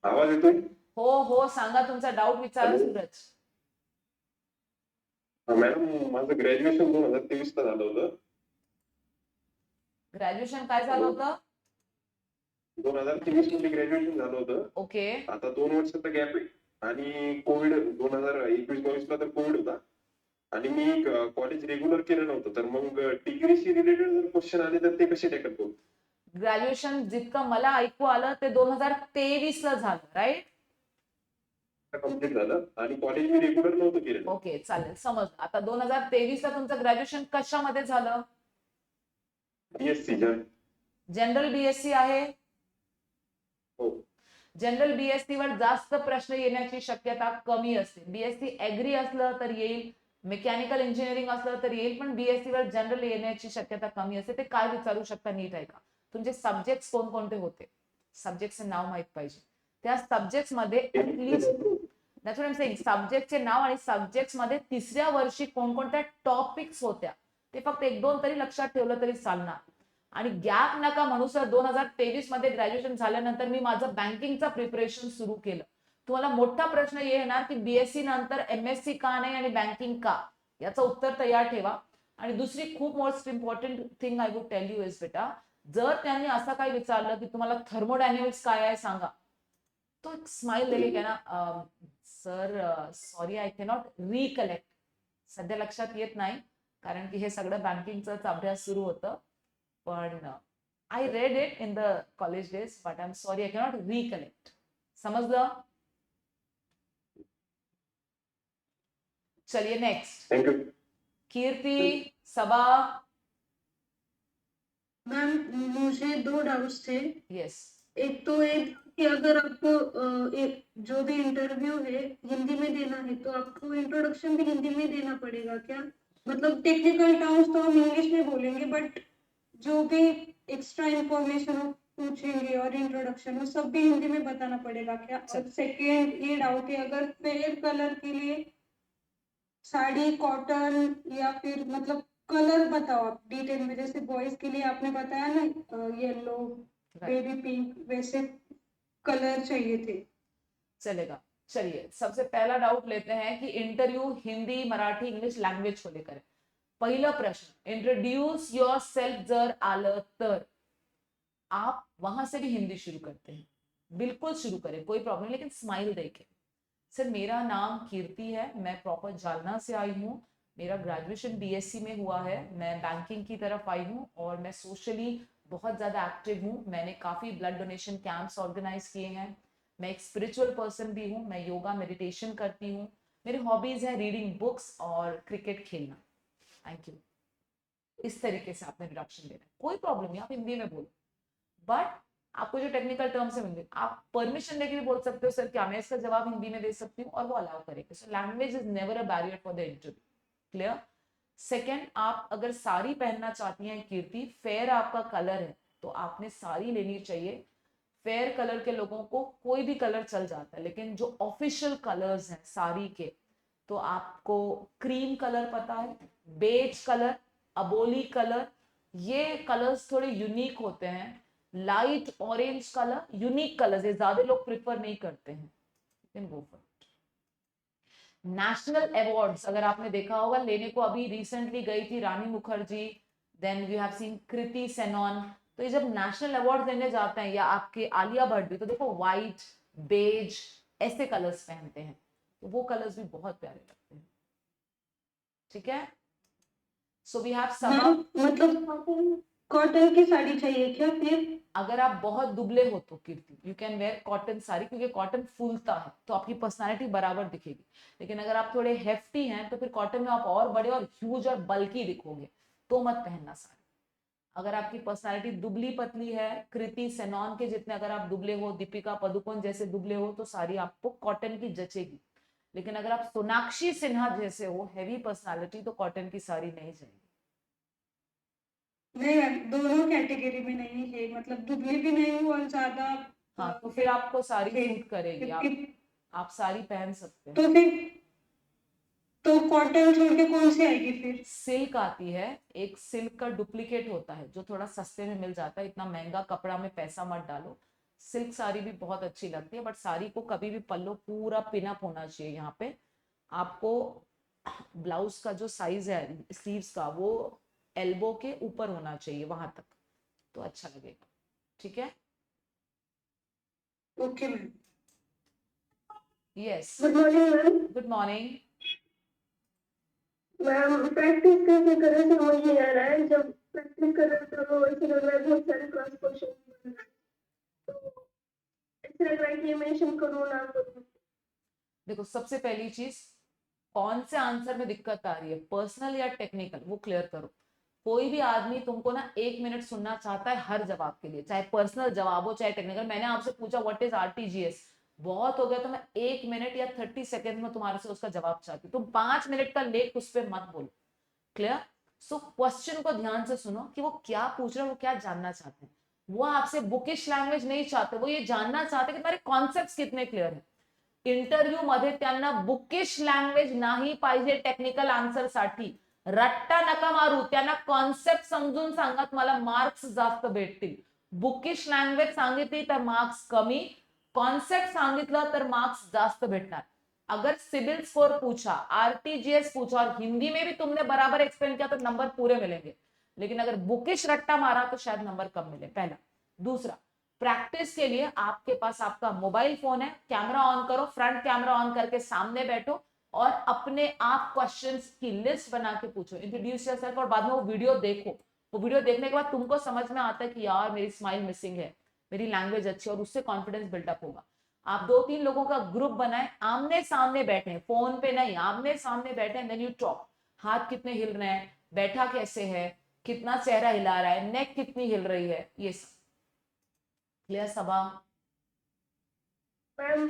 आवाज येतोय? हो सांगा, तुमचा doubt विचारा Hello. सूरज. मॅडम माझं ग्रॅज्युएशन 2023 ला झालं होतं. ग्रॅज्युएशन काय झालं होतं? 2023 मध्ये ग्रॅज्युएशन झालं होतं. ओके. आता 2 वर्षाचा गॅप आहे आणि कोविड 2021-22 ला तर कोविड होता आणि मी कॉलेज रेग्युलर केलं नव्हतं, तर मग डिग्रीशी रिलेटेड जर क्वेश्चन आले तर ते कसे टॅकल करू? ग्रॅज्युएशन जितकं मला ऐकू आलं ते 2023 ला झालं, राईट? कम्प्लीट झालं आणि कॉलेज मी रेग्युलर नव्हतं केलं. ओके, चालेल, समज. आता 2023 ला तुमचं ग्रॅज्युएशन कशामध्ये झालं? बीएससी जनरल बीएससी आहे. हो. जनरल बीएससी वर जास्त प्रश्न येण्याची शक्यता कमी असते. बीएससी ऍग्री असलं तर येईल, मेकॅनिकल इंजिनिअरिंग असलं तर येईल, पण बीएससी वर जनरल येण्याची शक्यता कमी असते. ते काय विचारू शकता नीट ऐका. तुमचे सब्जेक्ट कोणकोणते होते? सब्जेक्टचे नाव माहित पाहिजे. त्या सब्जेक्ट मध्ये ऍटलीस्ट सब्जेक्टचे नाव आणि सब्जेक्ट मध्ये तिसऱ्या वर्षी कोणकोणत्या टॉपिक्स होत्या ते फक्त 1-2 तरी लक्षात ठेवलं तरी चालणार. आणि गॅप नका म्हणू सर, 2023 मध्ये ग्रॅज्युएशन झाल्यानंतर मी माझं बँकिंगचं प्रिपरेशन सुरू केलं. तुम्हाला मोठा प्रश्न येणार की बीएससी नंतर एमएससी का नाही आणि बँकिंग का, याचं उत्तर तयार ठेवा. आणि दुसरी खूप most important thing I would tell you is बेटा, जर त्यांनी असं काही विचारलं की तुम्हाला थर्मोडायनेमिक्स काय आहे सांगा, तो एक स्माइल देके कहना sir sorry I cannot recollect. सध्या लक्षात येत नाही कारण की हे सगळं बँकिंगचाच अभ्यास सुरू होतं, पण I read it in the college days but I am sorry I cannot recollect. समजलं? चलिए नेक्स्ट. थँक्यू. कीर्ति, सबा. मैम मुझे 2 डाउट्स थे। यस, एक तो एक कि अगर आपको एक जो भी इंटरव्यू है हिंदी में देना है तो आपको इंट्रोडक्शन भी हिंदी में देना पड़ेगा क्या? मतलब टेक्निकल टर्म्स तो हम इंग्लिश में बोलेंगे बट जो भी एक्स्ट्रा इंफॉर्मेशन हो पूछेंगे और इंट्रोडक्शन वो सब भी हिंदी में बताना पड़ेगा क्या? और सेकेंड ये डाउट है अगर फेयर कलर के लिए साड़ी कॉटन या फिर मतलब कलर बताओ आप डिटेल में, जैसे बॉयज के लिए आपने बताया ना येलो बेबी पिंक वैसे कलर चाहिए थे। चलेगा। चलिए, सबसे पहला डाउट लेते हैं कि interview Hindi, Marathi, English language को लेकर है। पहिला प्रश्न, इंट्रोड्यूस योर सेल्फ जर आलं तर आप वहां से भी हिंदी शुरू करते हैं, बिल्कुल शुरू करें, कोई प्रॉब्लम नहीं, लेकिन स्माइल देके। सर मेरा नाम कीर्ति है, मैं प्रॉपर जालना से आई हूँ, मेरा ग्रेजुएशन बीएससी में हुआ है, मैं बैंकिंग की तरफ आई हूँ और मैं सोशली बहुत ज़्यादा एक्टिव हूँ। मैंने काफ़ी ब्लड डोनेशन कैंप्स ऑर्गेनाइज किए हैं। मैं एक स्पिरिचुअल पर्सन भी हूँ, मैं योगा मेडिटेशन करती हूँ। मेरी हॉबीज़ है रीडिंग बुक्स और क्रिकेट खेलना। Thank you. इस तरीके से आपने इंट्रोडक्शन देना है, कोई प्रॉब्लम नहीं, आप हिंदी में बोलो, बट आपको जो टेक्निकल टर्म्स है मिलेंगे, आप परमिशन लेके भी बोल सकते हो सर क्या मैं इसका जवाब हिंदी में दे सकती हूँ, और वो अलाउ करेंगे। So language is never a barrier for the interview. Clear? Second, आप अगर साड़ी पहनना चाहती हैं कीर्ति, फेयर आपका कलर है तो आपने साड़ी लेनी चाहिए। फेयर कलर के लोगों को कोई भी कलर चल जाता है, लेकिन जो ऑफिशियल कलर्स हैं साड़ी के, तो आपको क्रीम कलर पता है, बेज कलर, अबोली कलर, ये कलर्स थोड़े यूनिक होते हैं। Light orange colour unique colours है, ज्यादा लोग प्रिफर नहीं करते हैं, लेकिन go for it. National awards अगर आपने देखा होगा, लेने को अभी रिसेंटली गई थी Rani Mukherji, then we have seen Kriti Sanon. तो ये जब नेशनल अवार्ड लेने जाते हैं, या आपके आलिया भट्ट भी, तो देखो व्हाइट, बेज ऐसे कलर्स पहनते हैं, तो वो कलर्स भी बहुत प्यारे लगते हैं। ठीक है, so we have some. Ma'am मतलब कॉटन की साड़ी चाहिए क्या फिर? अगर आप बहुत दुबले हो तो Kirti you can wear cotton sari, क्योंकि कॉटन फूलता है तो आपकी पर्सनालिटी बराबर दिखेगी। लेकिन अगर आप थोड़े हेफ्टी हैं तो फिर कॉटन में आप और बड़े और ह्यूज और बल्की दिखोगे, तो मत पहनना साड़ी। अगर आपकी पर्सनालिटी दुबली पतली है, कृति सेनन के जितने अगर आप दुबले हो, दीपिका पादुकोण जैसे दुबले हो, तो साड़ी आपको कॉटन की जचेगी। लेकिन अगर आप सोनाक्षी सिन्हा जैसे हो, हैवी पर्सनालिटी, तो कॉटन की साड़ी नहीं जाएगी। नहीं मैम दोनों कैटेगरी में नहीं है, मतलब दुबली भी नहीं हूँ और ज्यादा हाँ, तो फिर आपको साड़ी फिर- सूट करेगी, फिर- आप साड़ी पहन सकते हैं। तो फिर तो कॉटन छोड़ के कौन सी आएगी फिर? सिल्क आती है, एक सिल्क का डुप्लीकेट होता है जो थोड़ा सस्ते में मिल जाता है, इतना महंगा कपड़ा में पैसा मत डालो। सिल्क साड़ी भी बहुत अच्छी लगती है, बट साड़ी को कभी भी पल्लो पूरा पिन अप होना चाहिए। यहाँ पे आपको ब्लाउज का जो साइज है स्लीव्स का, वो एल्बो के ऊपर होना चाहिए, वहां तक, तो अच्छा लगेगा। ठीक है, okay ma'am. Yes, good morning ma'am. Good morning. Ma'am practice कैसे करें समझ नहीं आ रहा है, जब प्रैक्टिस कर रहे तो ऐसे लग रहा है बहुत सारे क्रॉस क्वेश्चन, तो ऐसे लग रहा है कि ये मेंशन करूँ ना करूँ। देखो, सबसे पहली चीज, कौन से आंसर में दिक्कत आ रही है, पर्सनल या टेक्निकल, वो क्लियर करो। कोई भी आदमी तुमको ना 1 मिनट सुनना चाहता है हर जवाब के लिए, चाहे पर्सनल जवाब हो चाहे टेक्निकल। मैंने आपसे पूछा व्हाट इज आरटीजीएस, बहुत हो गया तो मैं 1 मिनट या 30 सेकेंड में तुम्हारे से उसका जवाब चाहती हूँ, तुम 5 मिनट का लेख उस पर मत बोलो। क्लियर? सो क्वेश्चन को ध्यान से सुनो कि वो क्या पूछ रहे हैं, वो क्या जानना चाहते हैं। वो आपसे बुकिश लैंग्वेज नहीं चाहते, वो ये जानना चाहते कि तुम्हारे कॉन्सेप्ट कितने क्लियर है। इंटरव्यू मध्ये त्यांना बुकिश लँग्वेज नाही पाहिजे टेक्निकल आन्सर साठी, रट्टा नका मारू, त्यांना कॉन्सेप्ट समजून सांगा, तुम्हाला मार्क्स जास्त भेटतील। बुकिश लँग्वेज सांगितली तर मार्क्स कमी, कॉन्सेप्ट सांगितलं तर मार्क्स जास्त भेटणार। अगर सिविल स्कोर पूछा, आरटीजीएस पूछा और हिंदी में भी तुमने बराबर एक्सप्लेन किया तो नंबर पूरे मिलेंगे, लेकिन अगर बुकिश रट्टा मारा तो शायद नंबर कम मिले। पहला। दूसरा, प्रैक्टिस के लिए आपके पास आपका मोबाइल फोन है, कैमरा ऑन करो, फ्रंट कैमरा ऑन करके सामने बैठो और अपने आप क्वेश्चंस की लिस्ट बना के पूछो, इंट्रोड्यूस योरसेल्फ, और बाद में वो वीडियो देखो। वो वीडियो देखने के बाद तुमको समझ में आता है कि यार मेरी स्माइल मिसिंग है, मेरी लैंग्वेज अच्छी है, और उससे कॉन्फिडेंस बिल्डअप होगा। आप 2-3 लोगों का ग्रुप बनाए, आमने सामने बैठे, फोन पे नहीं, आमने सामने बैठे, देन यू टॉक। हाथ कितने हिल रहे हैं, बैठा कैसे है, कितना चेहरा हिला रहा है, नेक कितनी हिल रही है, ये क्लियर सबा? मैम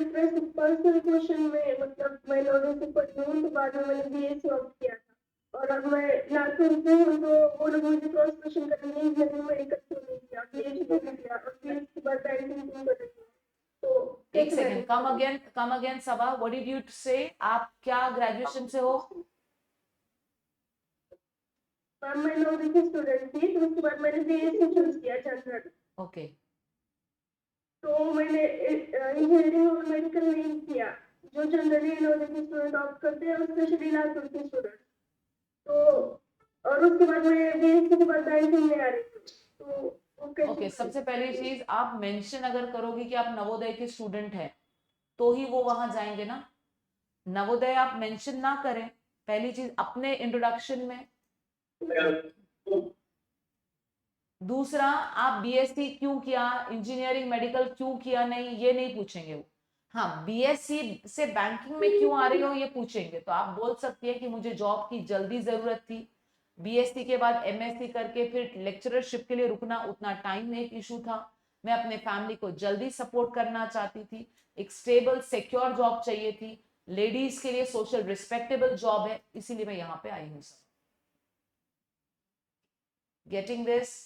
पर्सनल क्वेश्चन में मतलब मैं लॉ से पढ़ी हूँ तो बाद में मैंने बीएससी ऑप्ट किया था और अब मैं नागपुर से हूँ तो वो लोग मुझे क्रॉस क्वेश्चन करेंगे इंजीनियरिंग मेडिकल क्यों नहीं किया बीएससी क्यों नहीं किया और फिर उसके बाद बैंकिंग क्यों कर रही हूँ तो एक second, come again Saba, what did you say? आप क्या ग्रेजुएशन से हो? मैम मैं लॉ की स्टूडेंट थी तो उसके बाद मैंने बीएससी चूज किया जनरल ओके, तो मैंने इंजीनियरिंग और मेडिकल नहीं किया जो जनरली लॉ के स्टूडेंट ऑप्ट करते हैं स्पेशली नागपुर के स्टूडेंट तो और उसके बाद मैं बीएससी के बाद बैंकिंग में आ रही थी तो वो कैसे ओके, सबसे पहली चीज आप मेंशन अगर करोगे कि आप नवोदय के स्टूडेंट हैं तो ही वो वहां जाएंगे ना। नवोदय आप मेंशन ना करें, पहली चीज अपने इंट्रोडक्शन में। दूसरा, आप बीएससी क्यों किया, इंजीनियरिंग मेडिकल क्यों किया नहीं, ये नहीं पूछेंगे वो। हाँ, बीएससी से बैंकिंग में क्यों आ रही हो ये पूछेंगे, तो आप बोल सकती है कि मुझे जॉब की जल्दी जरूरत थी, बीएससी के बाद एमएससी करके फिर लेक्चरशिप के लिए रुकना उतना टाइम एक इशू था, मैं अपने फैमिली को जल्दी सपोर्ट करना चाहती थी, एक स्टेबल सिक्योर जॉब चाहिए थी, लेडीज के लिए सोशल रिस्पेक्टेबल जॉब है, इसीलिए मैं यहाँ पे आई हूँ सर। Getting this?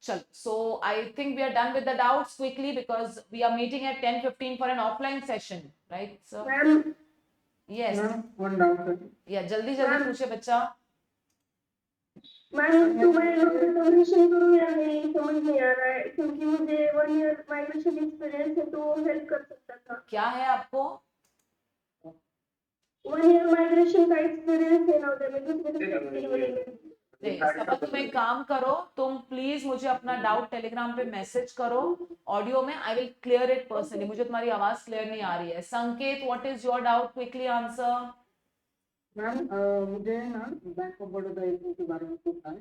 चल, so I think we are done with the doubts quickly because we are meeting at 10:15 for an offline session, right sir? Ma'am Yes, one doubt है yeah, जल्दी जल्दी Ma'am. पूछे बच्चा। मैम तो मैं लोग submission करूँ या नहीं समझ नहीं आ रहा है क्योंकि मुझे 1 ईयर माइग्रेशन एक्सपीरियंस है तो वो हेल्प कर सकता था क्या है आपको? 1 ईयर माइग्रेशन का एक्सपीरियंस है नवोदय में दूसरे सबा, तुम एक काम करो, तुम प्लीज मुझे अपना डाउट टेलीग्राम पे मैसेज करो ऑडियो में, I will clear it personally. मुझे तुम्हारी आवाज क्लियर नहीं आ रही है। संकेत, what is your doubt, quickly answer. Ma'am मुझे ना बैंक ऑफ बड़ौदा एलपी के बारे में पूछना है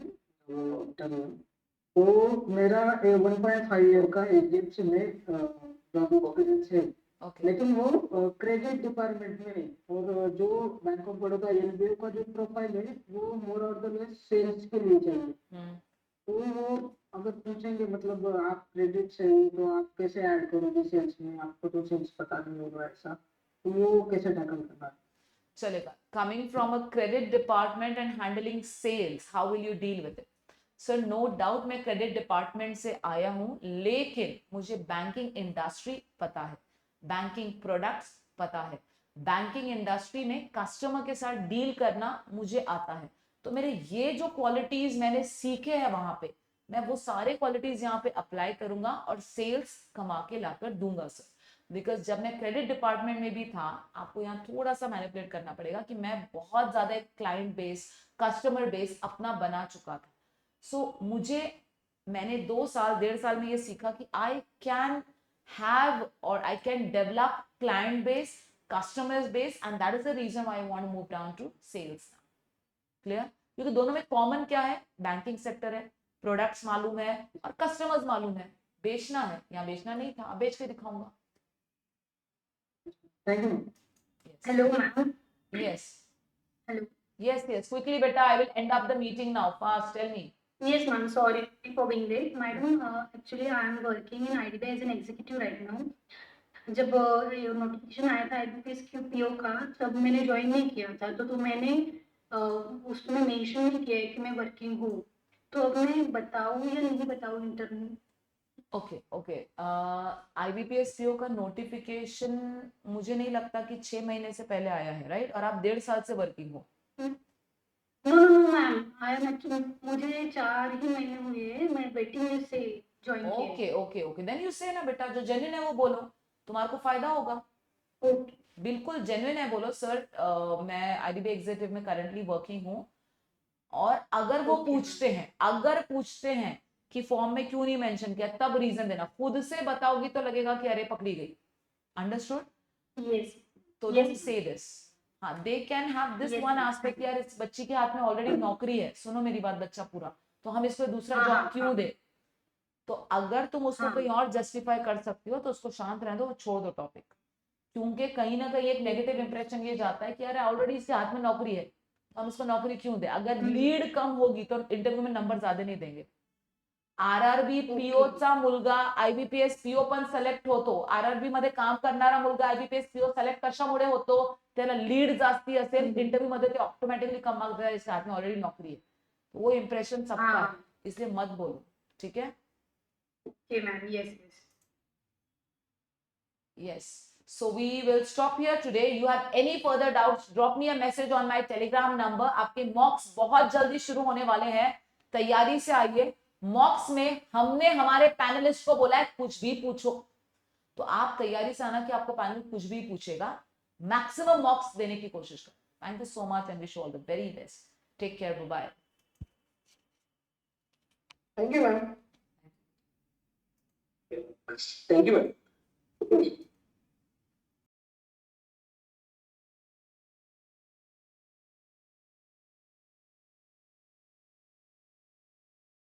तो मेरा 1.5 ईयर का एचडीएफसी में जॉब एक्सपीरियंस है ओके, लेकिन वो क्रेडिट डिपार्टमेंट में नहीं और जो बैंक ऑफ बड़ौदा एलबीओ का जो प्रोफाइल है वो मोर और द लेस सेल्स के लिए चाहिए तो वो अगर पूछेंगे मतलब आप क्रेडिट से हो तो आप कैसे ऐड करोगे सेल्स में, आपको तो सेल्स पता नहीं होगा ऐसा, तो वो कैसे टैकल करना है? चलेगा। Coming from a credit department and handling sales, how will you deal with it? Sir no doubt मैं क्रेडिट डिपार्टमेंट से आया हूं, लेकिन मुझे बैंकिंग इंडस्ट्री पता है, बैंकिंग प्रोडक्ट्स पता है, बैंकिंग इंडस्ट्री में कस्टमर के साथ डील करना मुझे आता है। तो मेरे ये जो क्वालिटीज मैंने सीखे हैं वहां पे, मैं वो सारे क्वालिटीज यहाँ पे अप्लाई करूंगा और सेल्स कमा के लाकर दूंगा सर। बिकॉज जब मैं क्रेडिट डिपार्टमेंट में भी था, आपको यहाँ थोड़ा सा मैनिपुलेट करना पड़ेगा कि मैं बहुत ज्यादा एक क्लाइंट बेस, कस्टमर बेस अपना बना चुका था। मुझे, मैंने 2 साल 1.5 साल में ये सीखा कि I can have or I can develop client base, customers base, and that is the reason why I want to move down to sales now. Clear? क्योंकि दोनों में कॉमन क्या है? बैंकिंग सेक्टर है, प्रोडक्ट्स मालूम है और कस्टमर्स मालूम है, बेचना है। यहाँ बेचना नहीं था, अब बेच के दिखाऊंगा। Thank you. Hello ma'am. Yes. Hello. Yes. Quickly, beta. I will end up the meeting now. Fast. Tell me. Yes, ma'am. Sorry for being late. Madam, actually, I am working in IDBI as an executive right now. जब ये notification आया था IBPS के PO का, तब मैंने join नहीं किया था, तो मैंने उसमें मेंशन नहीं किया है कि मैं वर्किंग हूँ, तो अब मैं बताऊँ या नहीं बताऊँ इंटरव्यू? ओके। IBPS PO का नोटिफिकेशन मुझे नहीं लगता कि 6 महीने से पहले आया है, राइट? और आप 1.5 साल से वर्किंग हो। No ma'am, I am actually मुझे 4 ही महीने हुए हैं, मैं वेटिंग लिस्ट से ज्वाइन किया है। ओके, देन यू से ना बेटा, जो जेन्युइन है वो बोलो, तुम्हारे को फायदा होगा। ओके। बिल्कुल जेन्युइन है, बोलो सर मैं IDBI एग्जीक्यूटिव में करंटली वर्किंग हूँ। और अगर वो पूछते हैं कि फॉर्म में क्यों नहीं मेंशन किया, तब रीजन देना, खुद से बताओगी तो लगेगा कि अरे पकड़ी गई। अंडरस्टूड? यस। तो डोंट से दिस। हाँ, they can have this one aspect, यार इस बच्ची के हाथ में ऑलरेडी नौकरी है, सुनो मेरी बात बच्चा पूरा, तो हम इसको दूसरा जॉब क्यों दे? तो अगर तुम उसको कहीं और जस्टिफाई कर सकती हो तो उसको शांत रहने दो, छोड़ दो टॉपिक, क्योंकि कहीं ना कहीं एक नेगेटिव इंप्रेशन ये जाता है कि यार ऑलरेडी इसके हाथ में नौकरी है, तो हम इसको नौकरी क्यों दें? अगर लीड कम होगी तो इंटरव्यू में नंबर ज्यादा नहीं देंगे. आरआरबी पीओचा मुलगा आयबीपीएस पीओ पण सिलेक्ट होतो. आरआरबी मध्ये काम करणारा मुलगा आयबीपीएस पीओ सिलेक्ट कशामुळे होतो? त्याला लीड जास्ती असेल इंटरव्यू मध्ये ते ऑटोमॅटिकली कम मार्क्स देगा, इसके हाथ में ऑलरेडी नौकरी है. वो इंप्रेशन सबका है, इसलिए मत बोलो. ठीक है? Okay, ma'am. Yes, yes. Yes. So we will stop here today. You have any further doubts? Drop me a message on my Telegram number. आपके मॉक्स बहुत जल्दी शुरू होने वाले हैं. तैयारी से आइए. मॉक्स में हमने हमारे पैनलिस्ट को बोला है कुछ भी पूछो. तो आप तैयारी से आना कि आपको पैनल कुछ भी पूछेगा. मैक्सिमम मॉक्स देने की कोशिश करो. Thank you so much and wish you all the very best. Take care. Bye bye. Thank you ma'am. Thank you, ma'am.